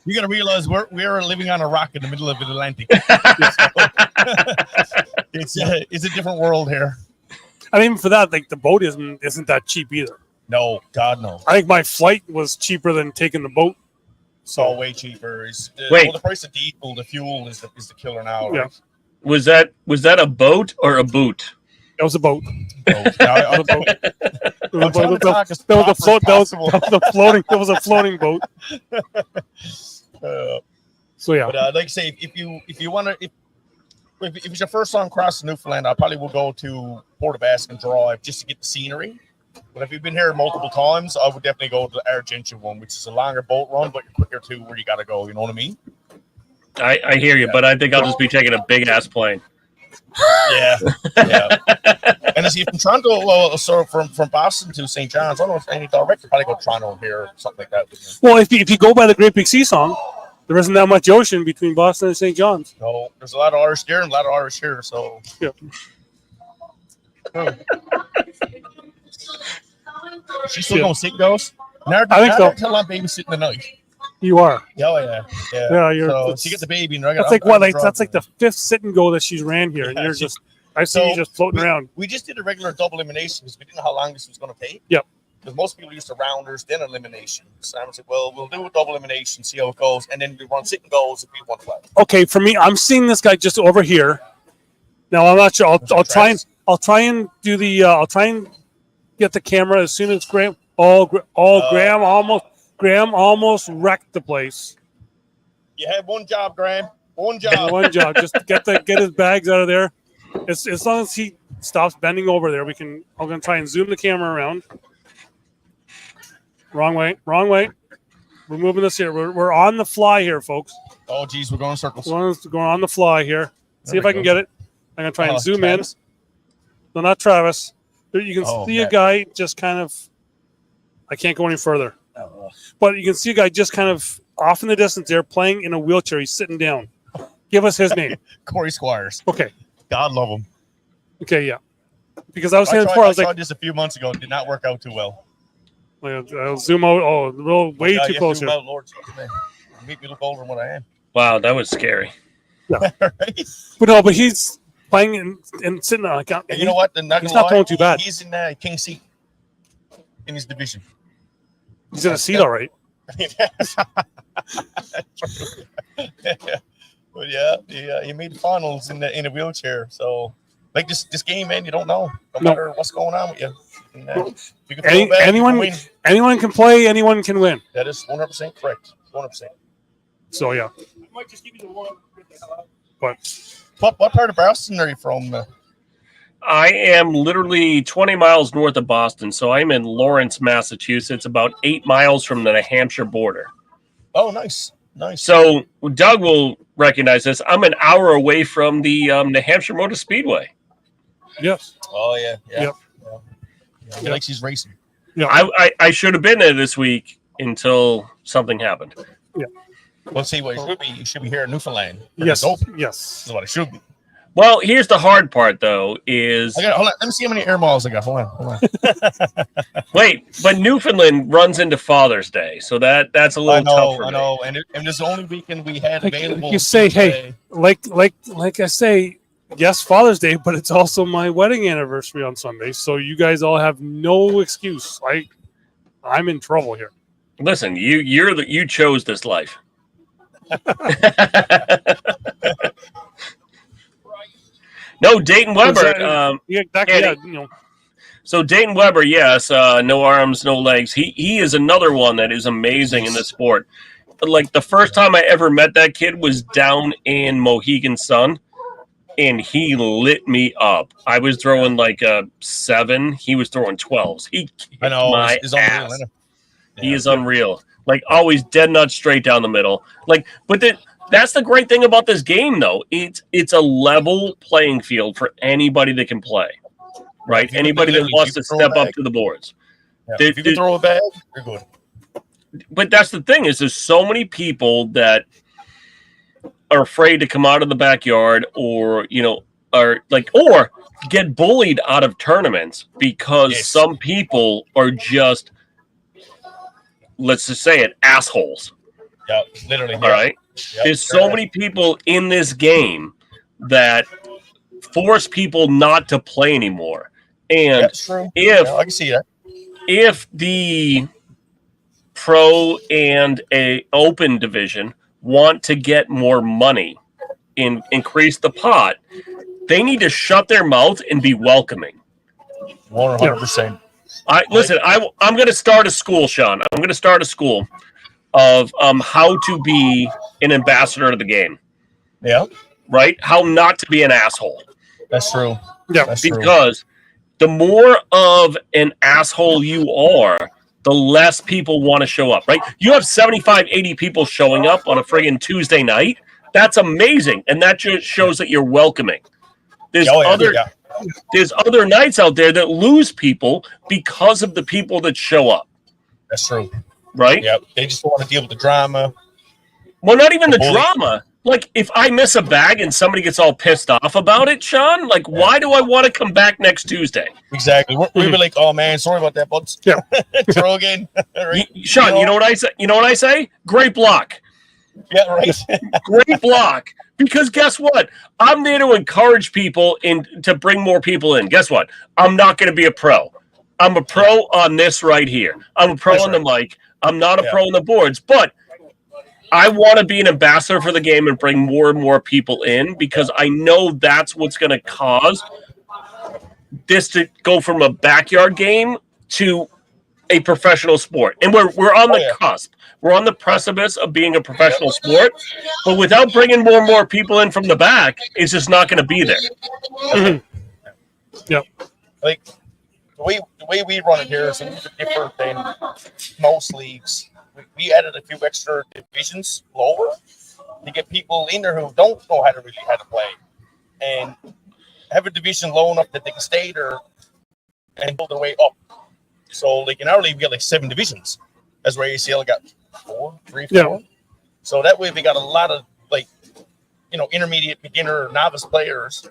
You got to realize we're living on a rock in the middle of the Atlantic. It's a different world here. I mean, for that, like the boat isn't that cheap either. No, God no. I think my flight was cheaper than taking the boat. So way cheaper. Wait. The price of diesel, the fuel is the killer now. Yeah. Right? Was that a boat or a boot? That was a boat. That was a floating boat. So yeah. But like I say, if you want to, if it's your first time crossing Newfoundland, I probably will go to Port of Bass and drive just to get the scenery. But if you've been here multiple times, I would definitely go to the Argentia one, which is a longer boat run, but you're quicker to where you got to go. You know what I mean? I hear you, but I think I'll just be taking a big ass plane. Yeah. And as you from Toronto, from Boston to St. John's, I don't know if any direct, you probably go to Toronto here or something like that. Well, if you go by the Great Big Sea Song, there isn't that much ocean between Boston and St. John's. No, there's a lot of Irish there and a lot of Irish here. So yeah. She's still going to sit ghosts? I think so. Until I'm babysitting the night. You are. Yeah. So she gets the baby. And that's like the fifth sit and go that she's ran here, and I see you just floating around. We just did a regular double elimination because we didn't know how long this was going to take. Yep. Because most people used to rounders, then elimination. So I said, well, we'll do a double elimination, see how it goes, and then we run sit and goes if we want to play. Okay, for me, I'm seeing this guy just over here. Now I'm not sure. I'll try and get the camera as soon as Graham. Graham almost wrecked the place. You had one job, Graham. One job. One job. Just get his bags out of there. As long as he stops bending over there, I'm gonna try and zoom the camera around. Wrong way. We're moving this here. We're on the fly here, folks. Oh, geez, we're going in circles. We're going on the fly here. See if I can get it. I'm gonna try and zoom Travis? in. No, not Travis. You can see a guy just kind of. I can't go any further. But you can see a guy just kind of off in the distance there, playing in a wheelchair. He's sitting down. Give us his name. Corey Squires. Okay. God love him. Okay, yeah. Because I was saying before, I tried this a few months ago. It did not work out too well. I'll zoom out. Oh, way too close here. Lord, make me look older than what I am. Wow, that was scary. Yeah. But he's playing and sitting on. And you know what? He's not throwing too bad. He's in King Seat in his division. He's in a seat, all right. But yeah, he made the finals in a wheelchair. So, like this game, man, you don't know. No matter what's going on with you. You can feel bad, anyone can play, anyone can win. That is 100% correct. 100%. So yeah. I might just give you the one. But what part of Boston are you from? I am literally 20 miles north of Boston, so I'm in Lawrence, Massachusetts, about 8 miles from the New Hampshire border. Oh, nice. Nice. So Doug will recognize this. I'm an hour away from the New Hampshire Motor Speedway. Yes. Oh, yeah. Yep. Yeah. He likes his racing. Yeah. I should have been there this week until something happened. Yeah. Well, see what you should be here in Newfoundland. Yes. Dope. Yes. That's what it should be. Well, here's the hard part, though, is... Hold on. Let me see how many air miles I got. Hold on. Wait, but Newfoundland runs into Father's Day, so that's a little tough for me. I know. And it's the only weekend we had available. Like you say, hey, like I say, yes, Father's Day, but it's also my wedding anniversary on Sunday, so you guys all have no excuse. I'm in trouble here. Listen, you chose this life. No, Dayton Weber. Yeah, exactly. Yeah, you know. So Dayton Weber, yes, no arms, no legs. He is another one that is amazing in the sport. But like the first time I ever met that kid was down in Mohegan Sun, and he lit me up. I was throwing like a 7. He was throwing 12s. He kicked my ass. Unreal, He is unreal. Like always dead nuts straight down the middle. Like, but that's the great thing about this game, though. It's a level playing field for anybody that can play, right? Anybody that wants to step up to the boards. Yeah, if you can throw a bag, you're good. But that's the thing is there's so many people that are afraid to come out of the backyard or get bullied out of tournaments because some people are just, let's just say it, assholes. Yeah, literally. All right. Yep, there's so many people in this game that force people not to play anymore. And that's true. I can see that. If the pro and a open division want to get more money and increase the pot, they need to shut their mouth and be welcoming. 100%. Listen, I'm going to start a school, Sean. I'm going to start a school of how to be an ambassador to the game. Yeah. Right? How not to be an asshole. That's true. Yeah. That's because the more of an asshole you are, the less people want to show up, right? You have 75, 80 people showing up on a friggin' Tuesday night. That's amazing. And that just shows that you're welcoming. There's other nights out there that lose people because of the people that show up. That's true. Right? Yeah. They just don't want to deal with the drama. Well, not even the drama. Like, if I miss a bag and somebody gets all pissed off about it, Sean, like, why do I want to come back next Tuesday? Exactly. We'd be like, oh, man, sorry about that, but yeah. Throw again. Right? Sean, you know what I say? You know what I say? Great block. Yeah, right. Great block. Because guess what? I'm there to encourage people and to bring more people in. Guess what? I'm not going to be a pro. I'm a pro on this right here. I'm a pro on the mic. I'm not a pro on the boards, but I want to be an ambassador for the game and bring more and more people in because I know that's what's going to cause this to go from a backyard game to a professional sport. And we're on the cusp. We're on the precipice of being a professional sport, but without bringing more and more people in from the back, it's just not going to be there. Mm-hmm. Yeah. Like the way we run it here is a little bit different than most leagues. We added a few extra divisions lower to get people in there who don't know how to play, and have a division low enough that they can stay there and build their way up. So, like in our league, we got like 7 divisions. That's where ACL got 4. Yeah. So that way, we got a lot of intermediate, beginner, novice players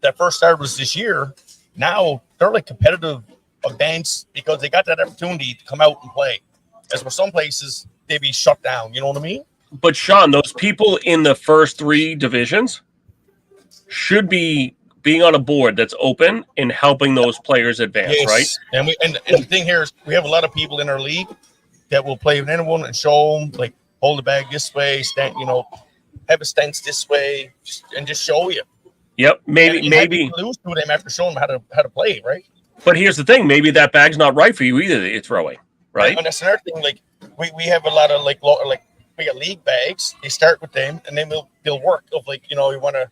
that first started us this year. Now they're like competitive events because they got that opportunity to come out and play. As for some places, they be shut down. You know what I mean? But Sean, those people in the first 3 divisions should be being on a board that's open and helping those players advance, right? And the thing here is we have a lot of people in our league that will play with anyone and show them like hold the bag this way, stand, have a stance this way, and just show you. Yep, maybe lose to them after showing them how to play, right? But here's the thing: maybe that bag's not right for you either that you're throwing, right? And that's another thing. Like we have a lot of like we got league bags. They start with them, and then they'll work of you want a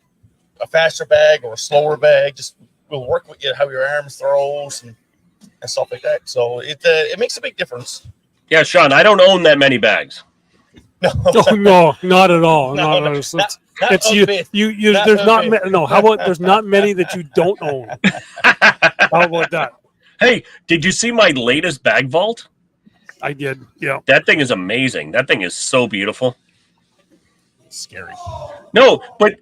faster bag or a slower bag. Just we'll work with you how your arms throws and stuff like that. So it makes a big difference. Yeah, Sean, I don't own that many bags. No, not at all. It's you. There's not no. How about there's not many that you don't own? How about that? Hey, did you see my latest bag vault? I did. Yeah. That thing is amazing. That thing is so beautiful. Scary. No, but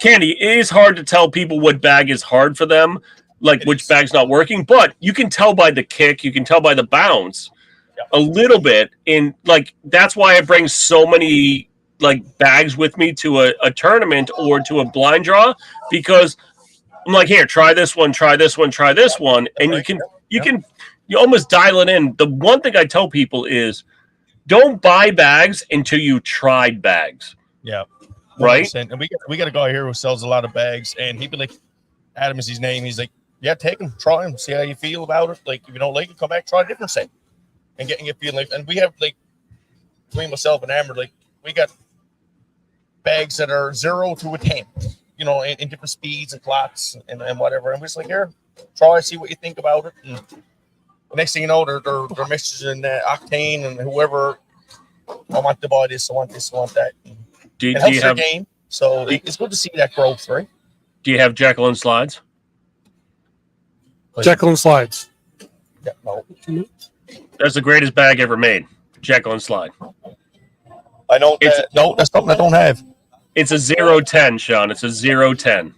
Candy, it is hard to tell people what bag is hard for them, like which bag's not working. But you can tell by the kick. You can tell by the bounce. A little bit, and that's why I bring so many bags with me to a tournament or to a blind draw, because I'm like, here, try this one, and you almost dial it in. The one thing I tell people is, don't buy bags until you tried bags. Yeah, 100%. Right. And we got a guy here who sells a lot of bags, and he'd be like, Adam is his name. He's like, yeah, take them, try them, see how you feel about it. Like if you don't like it, come back, try a different set. And getting it feeling and we have between myself and Amber, we got bags that are 0 to a 10, in different speeds and clots and whatever. And we're just here, try, see what you think about it. And the next thing you know, they're messaging Octane and whoever, I want to buy this, I want this, I want that. Do it helps you their have game, so it's good to see that growth, right? Do you have Jekyll and Slides? Jekyll and Slides. Yeah, no. That's the greatest bag ever made. Jekyll and Slide. I know that. No, that's something I don't have. It's a 0-10, Sean. It's a 0-10.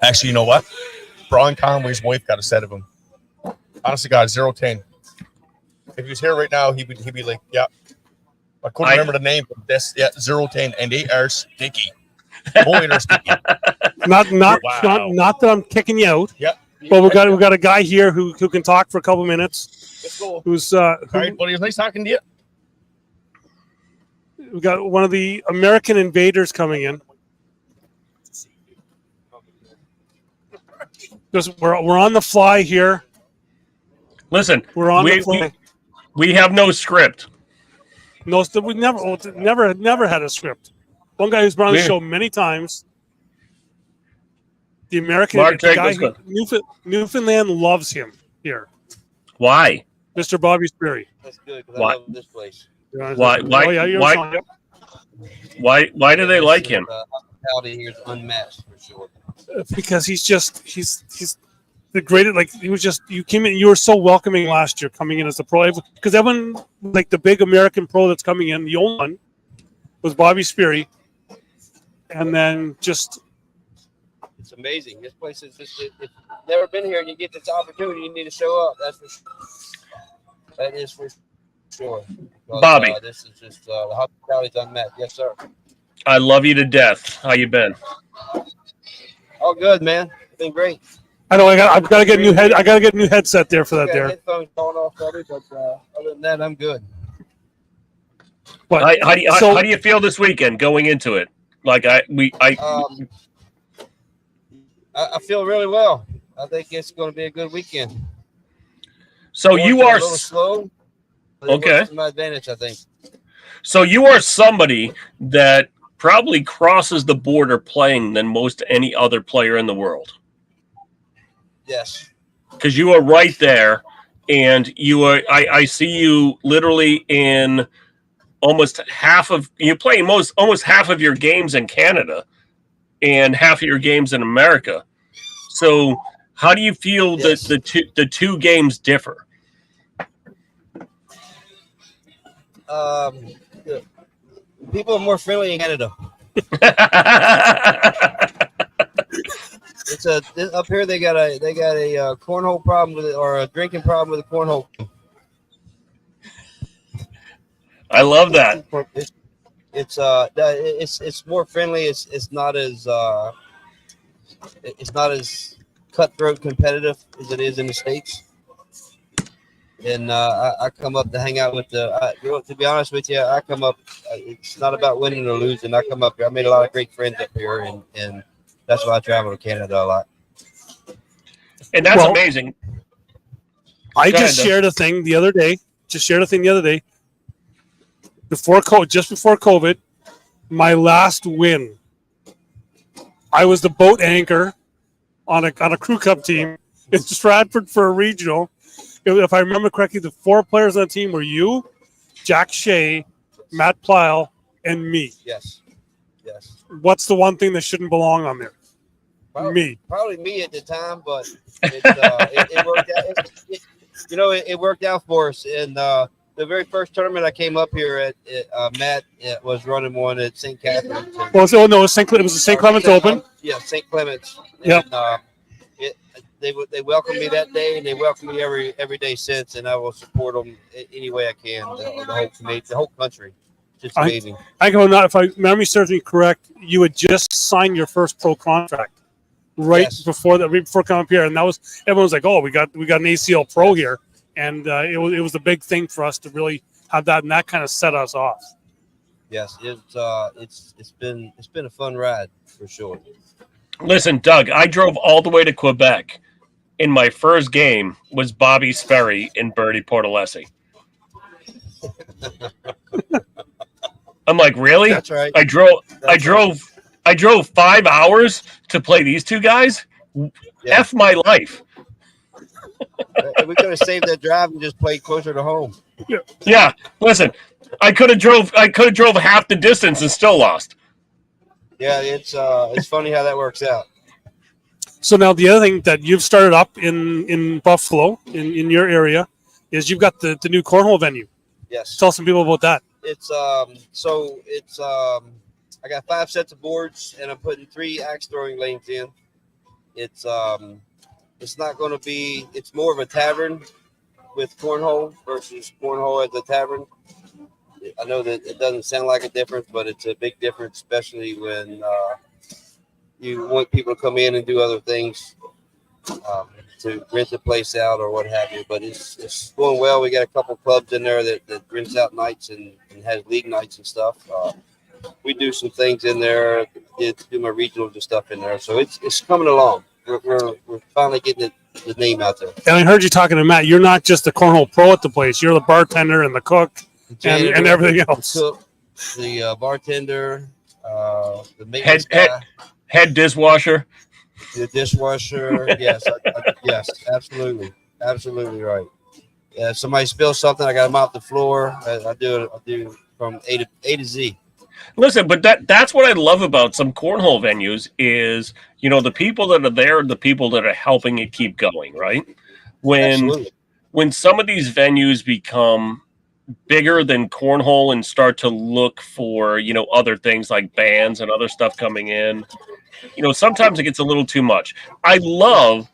Actually, you know what? Brian Conway's wife got a set of them. Honestly, God, 0-10. If he was here right now, he'd be like, yeah. I couldn't remember the name, but that's 0-10, and they are sticky. Boy, they're sticky. Not that I'm kicking you out. Yep. But we got a guy here who can talk for a couple minutes. Let's go. Who's all right, buddy? It was nice talking to you. We got one of the American invaders coming in. We're on the fly here. Listen, we're on the fly. We have no script. No, we never had a script. One guy who's been on the show many times. The American guy, Newfoundland loves him here. Why? Mr. Bobby Sperry. That's good because I love this place. Why do they like him? Hospitality here is unmatched for sure. Because he's the greatest. You came in. You were so welcoming last year coming in as a pro. Because everyone the big American pro that's coming in, the only one was Bobby Sperry, and then just. It's amazing. This place is just, if you've never been here and you get this opportunity, you need to show up. That's for sure. That is for sure. Because, Bobby. This is just, the hospitality is unmatched. Yes, sir. I love you to death. How you been? All good, man. It's been great. I know. I've got to get a new head. I got to get a new headset there for that. There. Headphones falling off, probably, but other than that, I'm good. But how do you feel this weekend going into it? I feel really well. I think it's going to be a good weekend. So you are a little slow. Okay. To my advantage, I think. So you are somebody that probably crosses the border playing than most any other player in the world. Yes. Because you are right there, and you are. I see you literally in almost half of you playing almost half of your games in Canada, and half of your games in America. So how do you feel that the two games differ? People are more friendly in Canada. It's up here they got a cornhole problem with it, or a drinking problem with a cornhole. I love that. It's more friendly. It's not as cutthroat competitive as it is in the States. and I come up to hang out with to be honest with you, I come up. It's not about winning or losing. I come up here. I made a lot of great friends up here, and that's why I travel to Canada a lot. And that's amazing. I just shared a thing the other day. Before COVID, my last win. I was the boat anchor on a crew cup team in Stratford for a regional. If I remember correctly, the 4 players on the team were you, Jack Shea, Matt Plyle, and me. Yes. What's the one thing that shouldn't belong on there? Me. Probably me at the time, but it worked out. It worked out for us. And the very first tournament I came up here at, Matt was running one at St. Catharines. It was the St. Clements Open. Yeah, St. Clements. Yep. And, they welcomed me that day, and they welcomed me every day since, and I will support them any way I can. The whole country, just amazing. I go now. If my memory serves me correct, you had just signed your first pro contract before coming up here, and that was everyone was like, "Oh, we got an ACL pro here," and it was a big thing for us to really have that, and that kind of set us off. Yes, it's been a fun ride for sure. Listen, Doug, I drove all the way to Quebec. In my first game was Bobby Sperry and Bertie Portalesi. I'm like, really? That's right. I drove 5 hours to play these two guys. Yeah. F my life. We could have saved that drive and just played closer to home. Yeah. Listen, I could have drove half the distance and still lost. Yeah, it's funny how that works out. So now the other thing that you've started up in Buffalo, in your area, is you've got the new cornhole venue. Yes. Tell some people about that. It's I got 5 sets of boards, and I'm putting 3 axe throwing lanes in. It's not going to be. It's more of a tavern with cornhole versus cornhole at the tavern. I know that it doesn't sound like a difference, but it's a big difference, especially when you want people to come in and do other things, to rent the place out or what have you. But it's going well. We got a couple clubs in there that rents out nights and has league nights and stuff. We do some things in there. Do my regionals and stuff in there. So it's coming along. We're finally getting the name out there. And I heard you talking to Matt. You're not just the cornhole pro at the place. You're the bartender and the cook and everything else. The cook, the bartender, the maintenance guy. Head dishwasher. The dishwasher. Yes, yes, absolutely right. Yeah, if somebody spills something, I got to mop the floor. I do from A to Z. Listen, but that's what I love about some cornhole venues is, the people that are there are the people that are helping it keep going, right? When some of these venues become bigger than cornhole and start to look for, other things like bands and other stuff coming in, sometimes it gets a little too much. I love,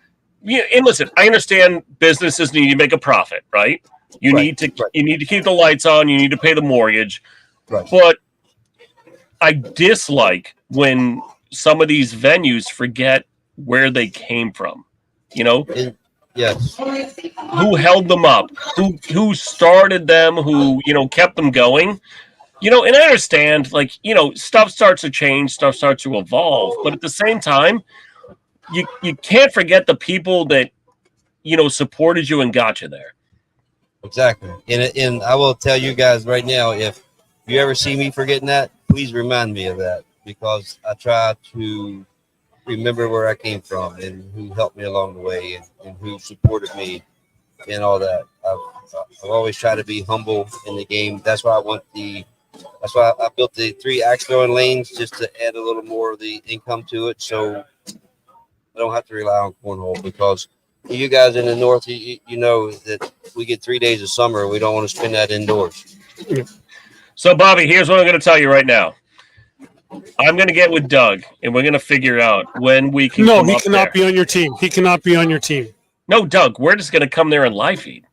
and listen, I understand businesses need to make a profit, right? You need to keep the lights on. You need to pay the mortgage, but I dislike when some of these venues forget where they came from. Yes. Who held them up? Who started them? Who kept them going? And I understand, stuff starts to change, stuff starts to evolve, but at the same time, you can't forget the people that supported you and got you there. Exactly. And I will tell you guys right now, if you ever see me forgetting that, please remind me of that, because I try to remember where I came from and who helped me along the way and who supported me and all that. I've always tried to be humble in the game. That's why I built the 3 axe throwing lanes, just to add a little more of the income to it, so I don't have to rely on cornhole. Because you guys in the north, you know that we get 3 days of summer and we don't want to spend that indoors. So, Bobby, here's what I'm going to tell you right now. I'm going to get with Doug, and we're going to figure out when we can. No, he cannot be on your team. He cannot be on your team. No, Doug, we're just going to come there and live feed.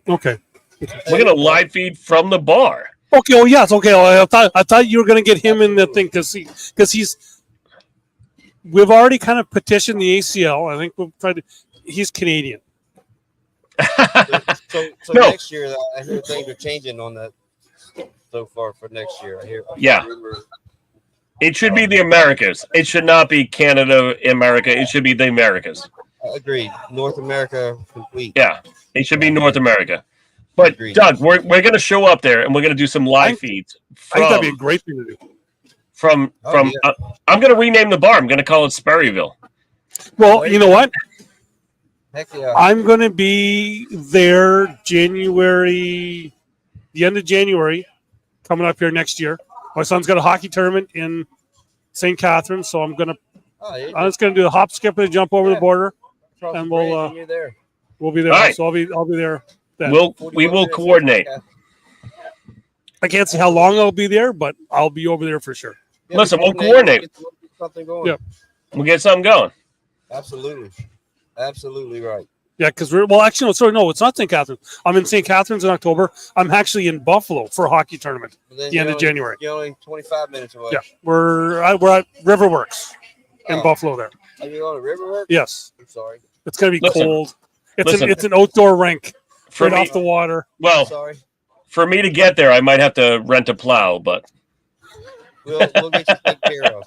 Okay. We're going to live feed from the bar. Okay. Oh, yes. Okay. I thought you were going to get him in the thing because he's. We've already kind of petitioned the ACL. I think we've tried to. He's Canadian. So No. next year, I hear things are changing on that so far for next year. I hear. Yeah. It should be the Americas. It should not be Canada, America. It should be the Americas. Agreed. North America complete. Yeah, it should be North America. But Agreed. Doug, we're going to show up there and we're going to do some live feeds. I think that'd be a great thing to do. I'm going to rename the bar. I'm going to call it Sperryville. Well, you know what? Heck yeah. I'm going to be there the end of January, coming up here next year. My son's got a hockey tournament in St. Catharines, so I'm just going to do the hop, skip, and jump over the border, and we'll be there. Right. So I'll be there. Then. We will coordinate. I can't say how long I'll be there, but I'll be over there for sure. Yeah, listen, we'll coordinate. We'll get something going. Yeah. We'll get something going. Absolutely right. Yeah, because no, it's not St. Catharines. I'm in St. Catharines in October. I'm actually in Buffalo for a hockey tournament at the end of January. You're only 25 minutes away. Yeah, we're at Riverworks in Buffalo there. Are you on a Riverworks? Yes. I'm sorry. It's going to be cold. Listen. It's an outdoor rink For right me- off the water. Well, Sorry. for me to get there, I might have to rent a plow, but We'll get you taken care of.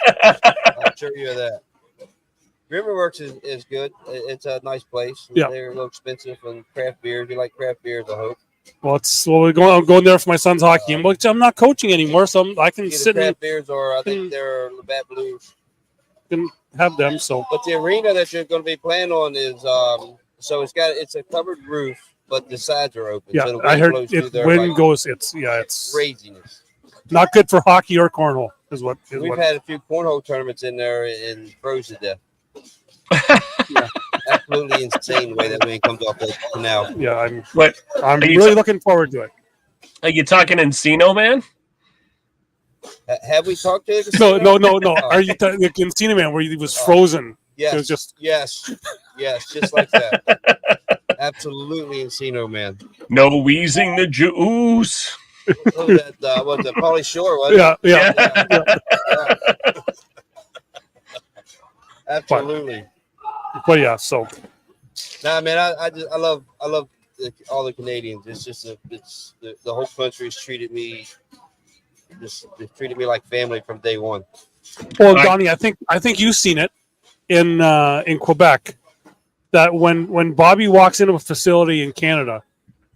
I'm sure you of that. Riverworks is good. It's a nice place. Yeah. They're a little expensive and craft beers. You like craft beers, I hope. I'm going there for my son's hockey. I'm not coaching anymore, so I can Either sit and craft beers or I think they're Labatt Blues. have them. So, But the arena that you're going to be playing on is so it's a covered roof, but the sides are open. yeah, so the wind I heard blows through if there wind like goes, it's craziness. not good for hockey or cornhole. We've had a few cornhole tournaments in there and froze to death. Absolutely insane the way that wind comes off the canal. Yeah, I'm are you really looking forward to it. are you talking Encino, man? Have we talked to the No. casino? Are you the Encino Man where he was frozen? Yes. It was just Yes, just like that. Absolutely Encino, man. No wheezing the juice. What was that Pauly Shore, wasn't yeah. it? Absolutely. But yeah, so Nah, man, I love all the Canadians. It's just the whole country's treated me like family from day one. well, Donnie, I think you've seen it in Quebec that when Bobby walks into a facility in Canada,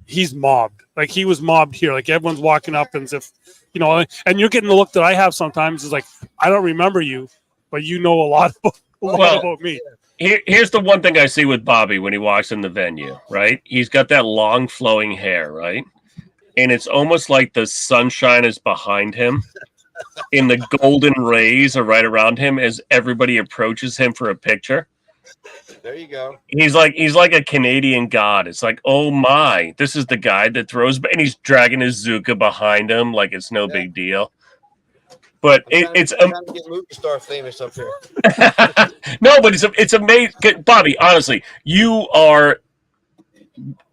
he's mobbed. Like he was mobbed here. Like everyone's walking up as if, and you're getting the look that I have sometimes is like, I don't remember you, but you know a lot about me. Here's the one thing I see with Bobby when he walks in the venue, right? He's got that long flowing hair, right? And it's almost like the sunshine is behind him and the golden rays are right around him as everybody approaches him for a picture. There you go. He's like a Canadian god. It's like, oh my, this is the guy that throws, and he's dragging his Zuka behind him like it's no big deal. But it's trying to get movie star famous up here. no, but it's amazing, Bobby. Honestly, you are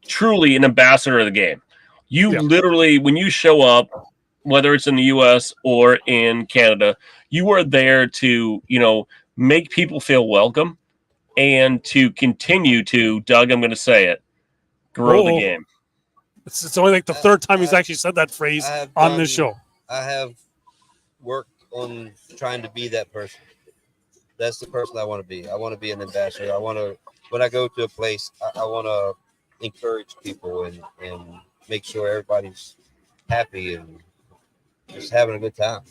truly an ambassador of the game. You literally, when you show up, whether it's in the U.S. or in Canada, you are there to make people feel welcome and to continue to, Doug, I'm going to say it, grow the game. It's only like the third time he's actually said that phrase on this show. I have worked on trying to be that person. That's the person I want to be. I want to be an ambassador. When I go to a place, I want to encourage people and make sure everybody's happy and just having a good time.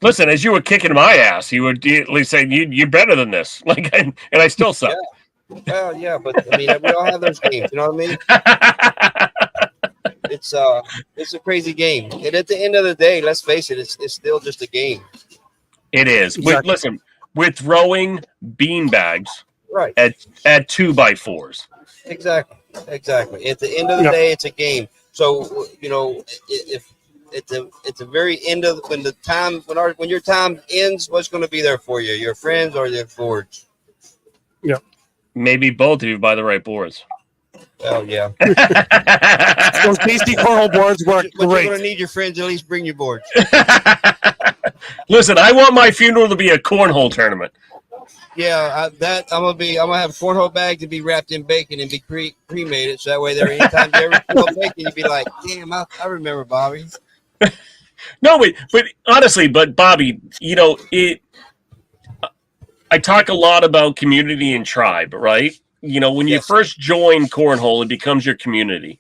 Listen, as you were kicking my ass, you would at least say you're better than this. And I still suck. Yeah. Well, yeah, but I mean, we all have those games. You know what I mean? It's a crazy game, and at the end of the day, let's face it, it's still just a game. It is. Exactly. Listen, we're throwing beanbags Right. at 2x4s. Exactly. At the end of the day, it's a game. So if at the very end of when your time ends, what's going to be there for you? Your friends or your boards? Yeah. Maybe both of you buy the right boards. Oh yeah. Those tasty cornhole boards work But great. you're going to need your friends to at least bring your boards. Listen, I want my funeral to be a cornhole tournament. Yeah, I'm gonna have cornhole bags to be wrapped in bacon and be cremated, so that way there anytime you ever feel bacon, you'd be like, damn, I remember Bobby. No, but honestly, but Bobby, I talk a lot about community and tribe, right? When you first join cornhole, it becomes your community.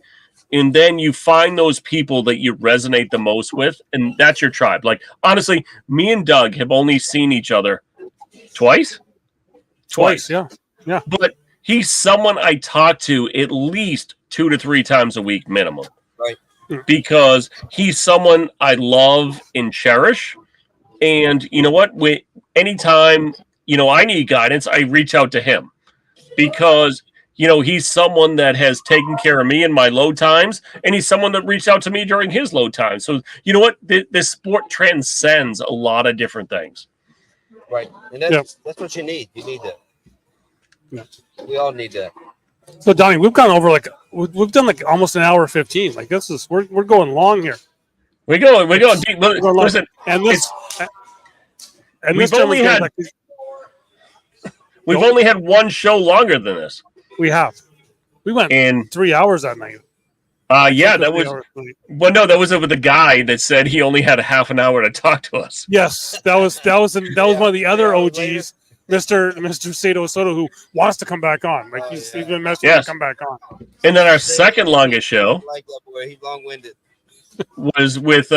And then you find those people that you resonate the most with, and that's your tribe. Like, honestly, me and Doug have only seen each other twice. Yeah. But he's someone I talk to at least 2 to 3 times a week minimum. Right. Because he's someone I love and cherish. And you know what? Anytime, I need guidance, I reach out to him. Because, he's someone that has taken care of me in my low times, and he's someone that reached out to me during his low times. So, you know what? This sport transcends a lot of different things. Right. And that's what you need. You need that. Yeah. We all need that. So Donnie, we've gone over we've done almost an hour 15. Like this is we're going long here. We're going deep. Listen, we've only had one show longer than this. We went in 3 hours that night. That was over the guy that said he only had a half an hour to talk to us. Yes, that was one of the other OGs, Mr. Sato Soto, who wants to come back on. Like he's been messaging to come back on. And then our second longest show, like that boy, he's long-winded, was with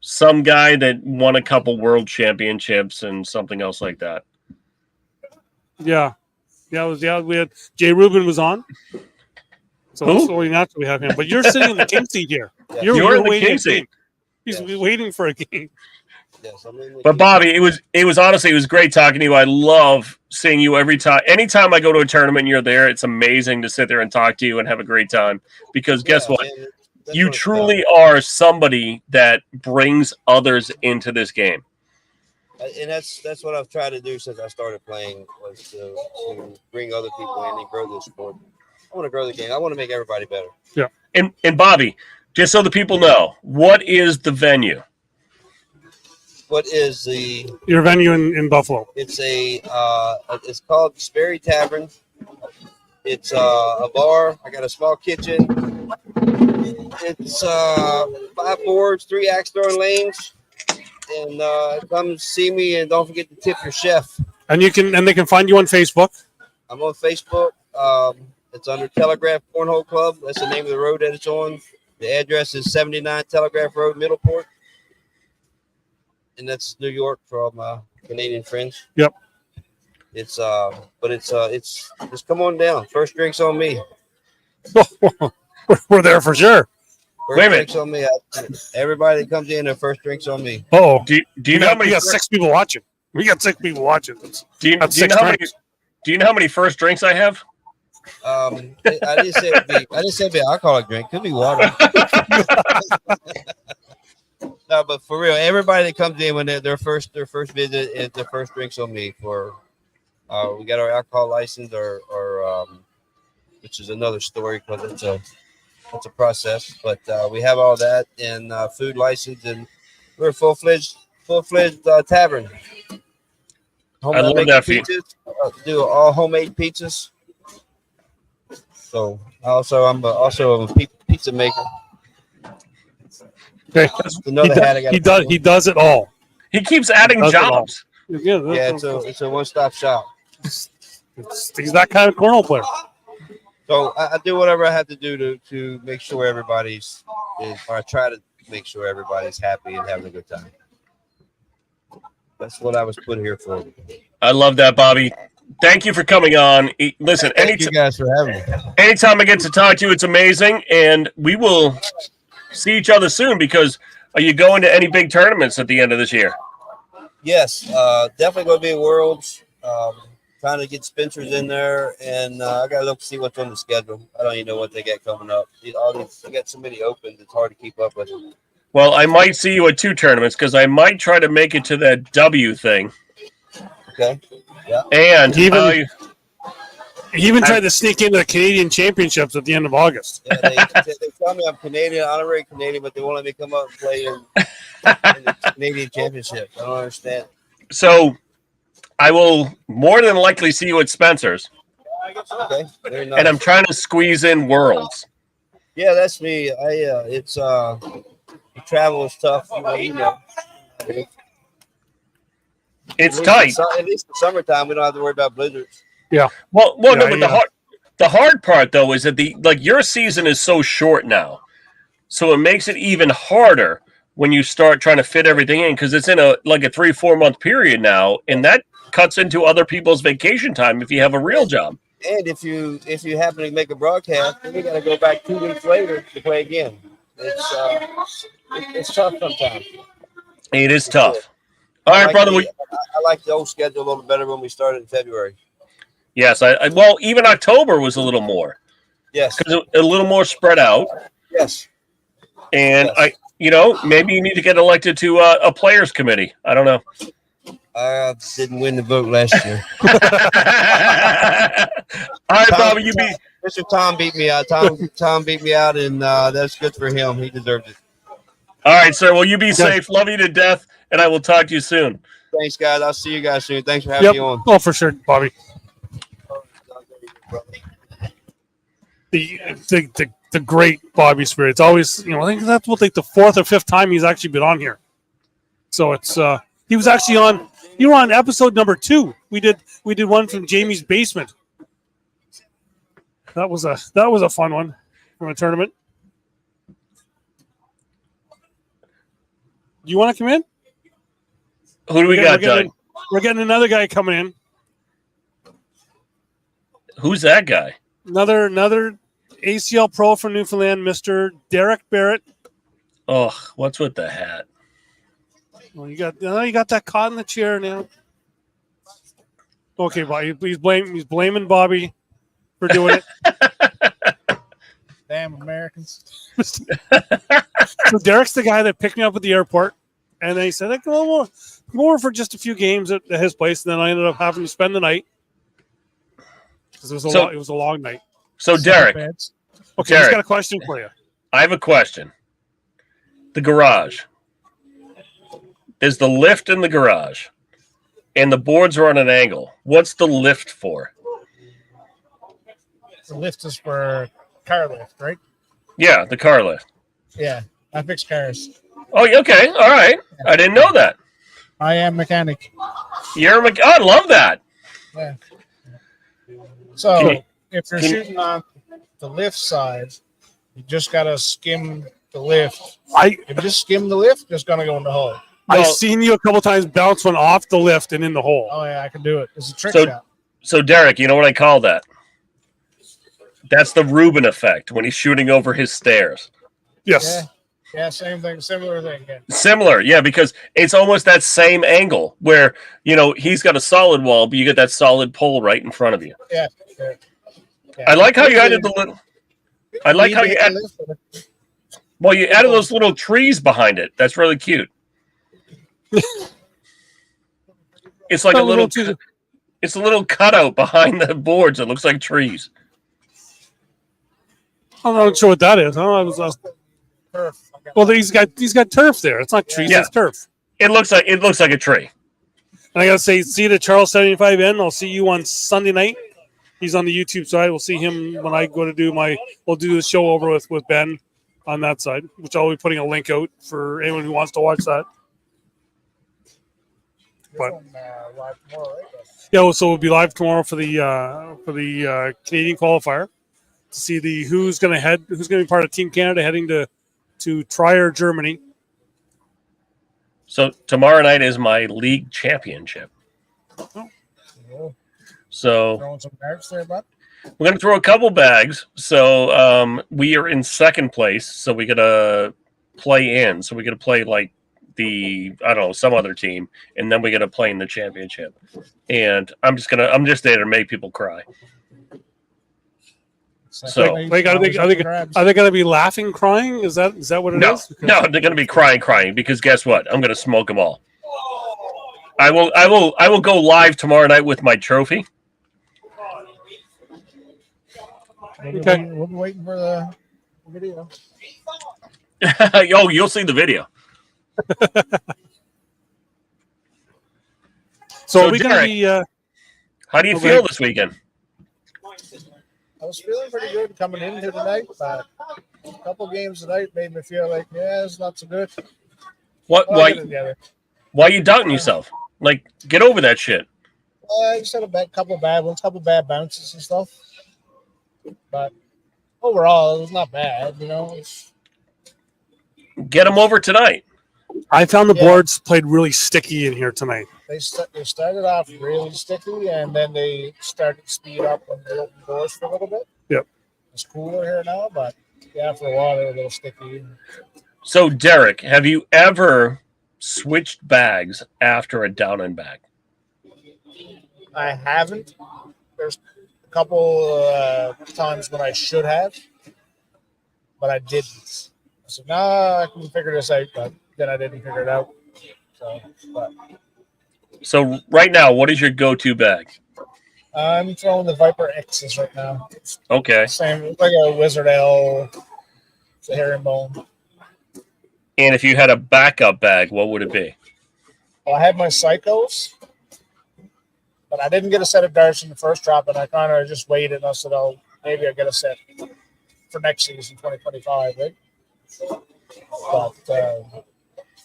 some guy that won a couple world championships and something else like that. Yeah. We had Jay Rubin was on. So naturally we have him. But you're sitting in the king seat here. Yeah. You're in the king seat. He's waiting for a game. Yes, but Bobby, it was honestly, it was great talking to you. I love seeing you every time. Anytime I go to a tournament and you're there, it's amazing to sit there and talk to you and have a great time. Because guess what? Man, you truly are somebody that brings others into this game. And that's what I've tried to do since I started playing, was to bring other people in and grow this sport. I want to grow the game. I want to make everybody better. Yeah. And Bobby, just so the people know, what is the venue? What is your venue in Buffalo? It's it's called Sperry Tavern. It's a bar. I got a small kitchen. It's 5 boards, 3 axe throwing lanes. And come see me, and don't forget to tip your chef. And they can find you on Facebook. I'm on Facebook. It's under Telegraph Cornhole Club. That's the name of the road that it's on. The address is 79 Telegraph Road, Middleport. And that's New York for all my Canadian friends. Yep. It's just come on down. First drink's on me. We're there for sure. First drink's on me. Everybody that comes in, their first drink's on me. Oh, do you know how many? We got 6 people watching. Do you know how many first drinks I have? I didn't say it'd be an alcoholic drink. Could be water. No, but for real, everybody that comes in when their first visit, their first drinks on me. For we got our alcohol license, or which is another story because it's a process. But we have all that, and food license, and we're a full-fledged tavern. I love that pizzas, do all homemade pizzas. So I'm also a pizza maker. Okay. He does it all. He keeps adding jobs. Yeah, it's a one-stop shop. He's that kind of cornhole player. So I do whatever I have to do to make sure everybody's, or I try to make sure everybody's happy and having a good time. That's what I was put here for. I love that, Bobby. Thank you for coming on. Listen, thank you guys for having me. Anytime I get to talk to you, it's amazing, and we will see each other soon. Because are you going to any big tournaments at the end of this year? Yes, definitely going to be Worlds. Trying to get Spencer's in there, and I got to look to see what's on the schedule. I don't even know what they got coming up. They got so many opens; it's hard to keep up with them. Well, I might see you at 2 tournaments because I might try to make it to that W thing. Okay. Yeah. And he even tried to sneak into the Canadian Championships at the end of August. Yeah, they tell me I'm Canadian, honorary Canadian, but they won't let me come up and play in the Canadian Championships. I don't understand. So I will more than likely see you at Spencer's. Okay. Very nice. And I'm trying to squeeze in Worlds. Yeah, that's me. It's travel is tough. You know. It's tight. At least in the summertime, we don't have to worry about blizzards. Yeah. Well, no, but the hard part though is that your season is so short now, so it makes it even harder when you start trying to fit everything in because it's in a 3-4 month period now, and that cuts into other people's vacation time if you have a real job. And if you happen to make a broadcast, then you got to go back 2 weeks later to play again. It's tough sometimes. It is tough. All right, brother. I like the old schedule a little bit better when we started in February. Yes, well, even October was a little more. Yes, because a little more spread out. Yes, and yes. Maybe you need to get elected to a players committee. I don't know. I didn't win the vote last year. All right, Bobby, Mr. Tom beat me out. Tom beat me out, and that's good for him. He deserved it. All right, sir. Well, you be safe. Love you to death, and I will talk to you soon. Thanks, guys. I'll see you guys soon. Thanks for having me on. Oh, for sure, Bobby. The great Bobby Spirit. It's always, I think that's the 4th or 5th time he's actually been on here. So it's he was actually on. You were on episode number 2. We did one from Jamie's basement. That was a fun one from a tournament. Do you want to come in? Who do we got, Doug? We're getting another guy coming in. Who's that guy? Another ACL pro from Newfoundland, Mr. Derek Barrett. Oh, what's with the hat? Well, you got that caught in the chair now. Okay, Bobby, he's blaming Bobby for doing it. Damn Americans. So Derek's the guy that picked me up at the airport, and then he said, "Come over for just a few games at his place." And then I ended up having to spend the night because it was a long night. So Derek, okay, he's got a question for you. I have a question. The garage. There's the lift in the garage, and the boards are on an angle. What's the lift for? The lift is for car lift, right? Yeah, the car lift. Yeah, I fix cars. Oh, okay. All right. I didn't know that. I am mechanic. You're a mechanic. I love that. Yeah. So if you're shooting on the lift side, you just got to skim the lift. If you just skim the lift, it's going to go in the hole. I've seen you a couple times bounce one off the lift and in the hole. Oh, yeah, I can do it. It's a trick shot. So, Derek, you know what I call that? That's the Rubin effect when he's shooting over his stairs. Yes. Yeah, same thing. Similar thing. Yeah. Similar, yeah, because it's almost that same angle where, he's got a solid wall, but you get that solid pole right in front of you. Yeah. I like how you added the little... I like how you added... Well, you added those little trees behind it. That's really cute. It's like a little cutout behind the boards. It looks like trees. I'm not sure what that is. Turf. Well, he's got turf there. It's not trees. It's turf. It looks like a tree. And I gotta say, see you to Charles 75N. I'll see you on Sunday night. He's on the YouTube side. We'll see him when I go to do we'll do the show over with Ben on that side, which I'll be putting a link out for anyone who wants to watch that. But yeah, so we'll be live tomorrow for the Canadian qualifier to see who's going to be part of Team Canada heading to Trier, Germany. So tomorrow night is my league championship. So throwing some darts there, bud. We're going to throw a couple bags. So we are in second place. So we got to play in. So we got to play like some other team, and then we got to play in the championship. And I'm just there to make people cry. So are they going to be laughing, crying? Is that what it is? No, they're going to be crying because guess what? I'm going to smoke them all. I will go live tomorrow night with my trophy. Okay. We'll be waiting for the video. You'll see the video. So So, are we going to Derek, be? how do you Okay. feel this weekend? I was feeling pretty good coming in here tonight, but a couple games tonight made me feel like, yeah, it's not so good. What? But I'll get it Why? together. Why are you doubting yourself? Like, get over that shit. I just had a couple bad ones, couple bad bounces and stuff. But overall, it was not bad, you know. Get them over tonight. I found the Yeah. boards played really sticky in here tonight. They started off really sticky, and then they started to speed up when they opened doors for a little bit. Yep. It's cooler here now, but yeah, for a while they were a little sticky. So, Derek, have you ever switched bags after a down and bag? I haven't. There's a couple times when I should have, but I didn't. I said, "Nah, I can figure this out," but then I didn't figure it out. So, right now, what is your go-to bag? I'm throwing the Viper X's right now. Okay. Same, it's like a Wizard L, it's a herringbone. And if you had a backup bag, what would it be? Well, I had my Psychos, but I didn't get a set of darts in the first drop, and I kind of just waited. And I said, "Oh, maybe I'll get a set for next season, 2025, right?" But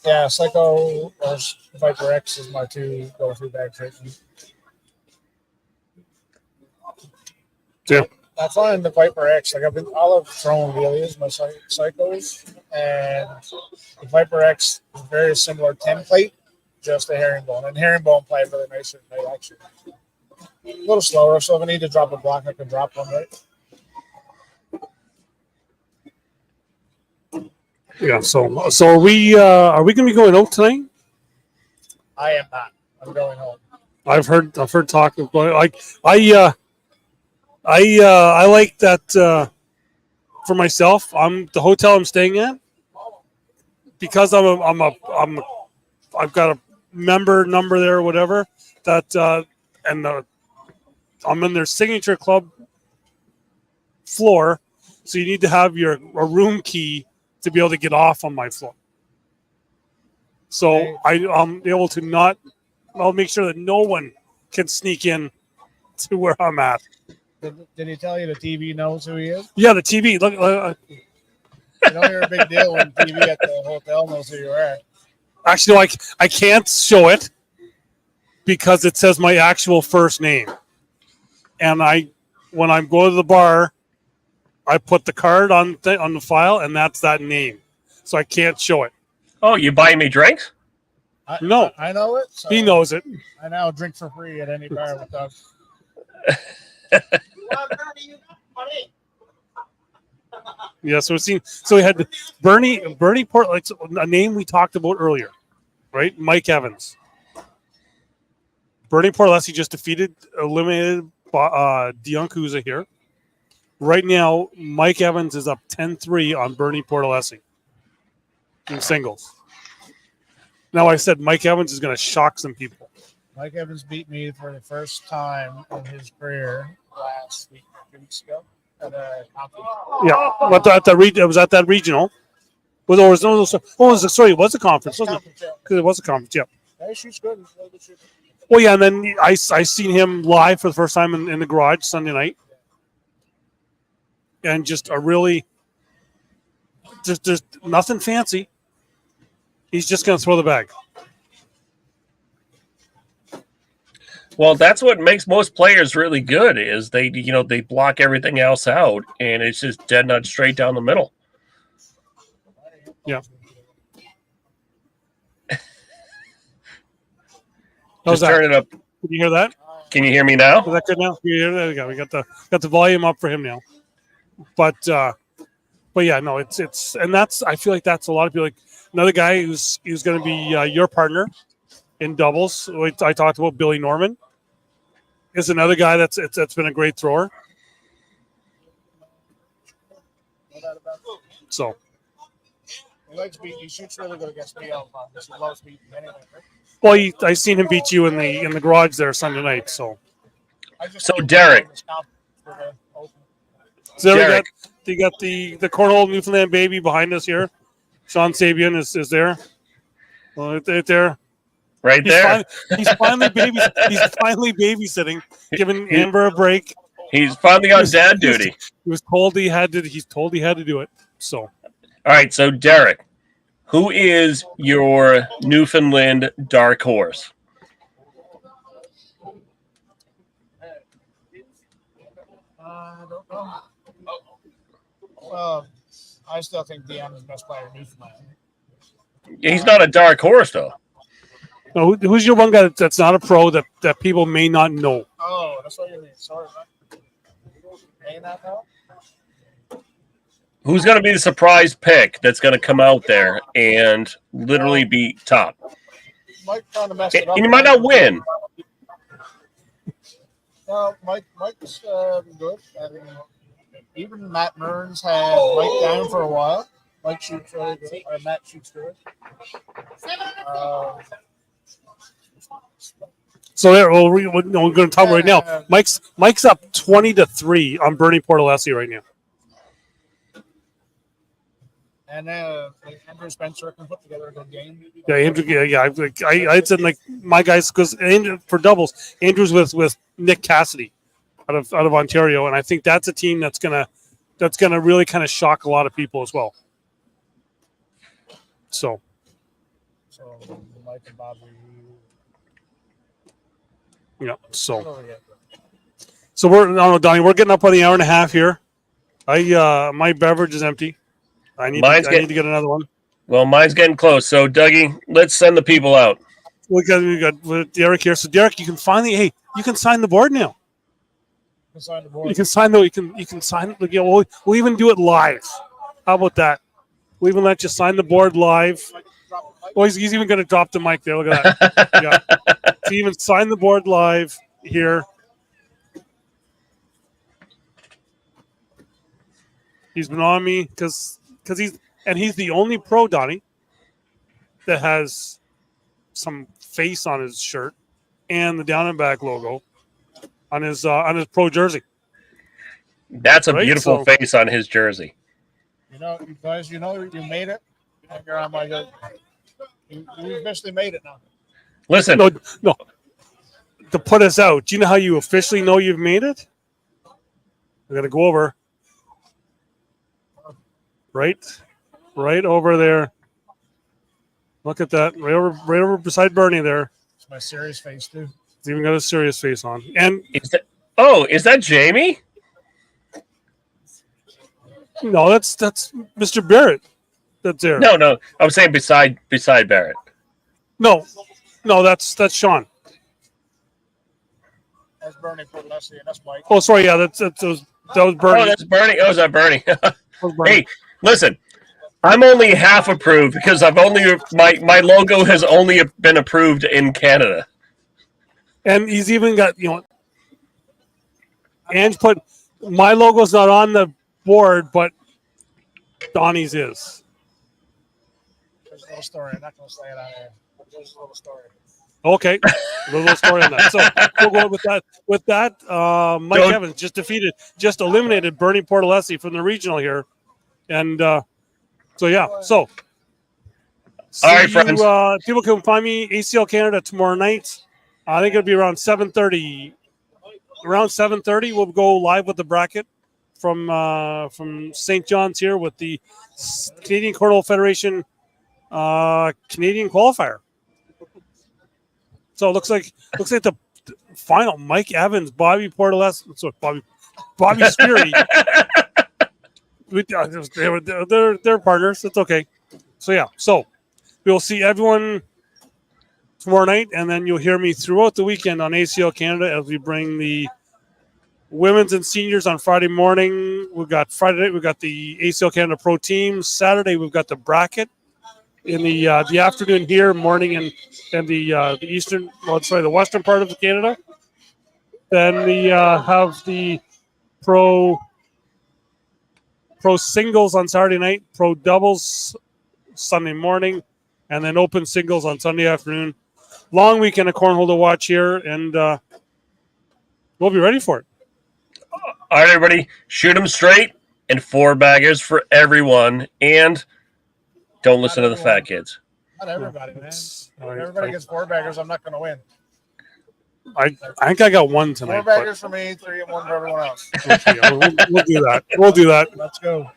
yeah, Psycho or Viper X is my two go-to bags right now. Yeah. I find the Viper X, like I'll have thrown wheelies, my Psychos, and the Viper X is very similar template, just a herringbone. And herringbone played really nice at night, actually. A little slower, so if I need to drop a block, I can drop one, right? Yeah. So are we going to be going out tonight? I am not. I'm going home. I've heard talk about like I like that for myself. I'm the hotel I'm staying at because I've got a member number there or whatever that I'm in their signature club floor, so you need to have a room key to be able to get off on my floor. So I'm able to not. I'll make sure that no one can sneak in to where I'm at. Did he tell you the TV knows who he is? Yeah, the TV. Look, You know you're a big deal when TV at the hotel knows who you are. actually, no, I can't show it because it says my actual first name. And when I'm going to the bar, I put the card on the file, and that's that name. So I can't show it. Oh, you buying me drinks? No. I know it. So He knows it. I now drink for free at any bar with Doug. Yeah, so we had Bernie Port, like a name we talked about earlier, right? Mike Evans. Bernie Portlesi just eliminated Diancuza here. Right now, Mike Evans is up 10-3 on Bernie Portlesi in singles. Now I said Mike Evans is going to shock some people. Mike Evans beat me for the first time in his career last week, 2 weeks ago. Yeah, but it was at that regional. It was a conference, wasn't it? Because it was a conference, yeah. He shoots good. Well, yeah, and then I seen him live for the first time in the garage Sunday night. And just just nothing fancy. He's just going to throw the bag. Well, that's what makes most players really good is they block everything else out, and it's just dead nut straight down the middle. Yeah. Just turn it up. Can you hear that? Can you hear me now? Is that good now? There we go. We got the volume up for him now. But yeah, no, it's and that's I feel like that's a lot of people. Like another guy who's going to be your partner in doubles. I talked about Billy Norman. Is another guy that's been a great thrower. So He likes beating. He shoots really good against me all the time. He loves beating anyway. Right? well, I seen him beat you in the garage there Sunday night. So Derek. So there Derek. we got the cornhole Newfoundland baby behind us here. Sean Sabian is there. Right there. Right there. He's finally babysitting, giving Amber a break. He's finally on dad duty. He was told he had to. He's told he had to do it. So, all right. So, Derek, who is your Newfoundland dark horse? I don't know. Well, I still think Deanna's the best player in Newfoundland. He's not a dark horse, though. no, who's your one guy that's not a pro that people may not know? Oh, that's what you mean. Sorry, man. Ain't that now? Who's going to be the surprise pick that's going to come out there and literally be top? Mike kind of messed it up. And you might not win. Well, Mike's good. I mean, even Matt Mearns had Mike down for a while. Mike shoots really good. Or Matt shoots good. So there, we're going to talk right now. Mike's up 20-3 on Bernie Portalessi right now. And Andrew Spencer can put together a good game. Yeah, Andrew. Yeah. I said like my guys because for doubles, Andrew's with Nick Cassidy out of Ontario, and I think that's a team that's gonna really kind of shock a lot of people as well. So Mike and Bobby. Yeah. So we're Donnie. We're getting up on the hour and a half here. My beverage is empty. I need to get another one. Well, mine's getting close. So, Dougie, let's send the people out. We got Derek here. So, Derek, you can finally you can sign the board now. You can sign the board. You can sign you can sign it. We'll even do it live. How about that? We'll even let you sign the board live. Oh, he's even going to drop the mic there. Look at that. Yeah. So even sign the board live here. He's been on me because he's the only pro, Donnie, that has some face on his shirt and the down and back logo on his pro jersey. That's a beautiful face on his jersey. You guys, you made it. And you're on my good. You officially made it now. Listen. No. To put us out, do you know how you officially know you've made it? I'm going to go over. Right over there. Look at that. Right over beside Bernie there. It's my serious face, too. He's even got a serious face on. And is that Jamie? No, that's Mr. Barrett. That's there. No. I was saying beside Barrett. No, that's Sean. That's Bernie Portalessi, and that's Mike. Oh, sorry, yeah, that was Bernie. Oh, that's Bernie. Oh, is that Bernie? Hey, listen, I'm only half approved because my logo has only been approved in Canada. And he's even got Ange put my logo's not on the board, but Donnie's is. There's a little story. I'm not going to say it on air. There's a little story. Okay, a little story on that. So we'll go with that. Mike Evans just eliminated Bernie Portalessi from the regional here, and so yeah. So all right, friends. People can find me ACL Canada tomorrow night. I think it'll be around 7:30. Around 7:30, we'll go live with the bracket from St. John's here with the Canadian Cornhole Federation Canadian qualifier. So it looks like the final Mike Evans, Bobby Portalessi, Bobby Speary. They're partners. It's okay. So yeah. So we'll see everyone tomorrow night, and then you'll hear me throughout the weekend on ACL Canada as we bring the women's and seniors on Friday morning. We've got Friday night. We've got the ACL Canada Pro teams. Saturday we've got the bracket. In the afternoon here, morning and the eastern, the western part of Canada. Then we have the pro singles on Saturday night, pro doubles Sunday morning, and then open singles on Sunday afternoon. Long weekend of cornhole to watch here, and we'll be ready for it. All right, everybody, shoot them straight and 4 baggers for everyone, and don't listen to the fat kids. Not everybody, man. All right. Everybody gets 4 baggers. I'm not going to win. I think I got one 4 tonight. baggers for me, 3 and 1 for everyone else. Okay, we'll do that. We'll do that. Let's go.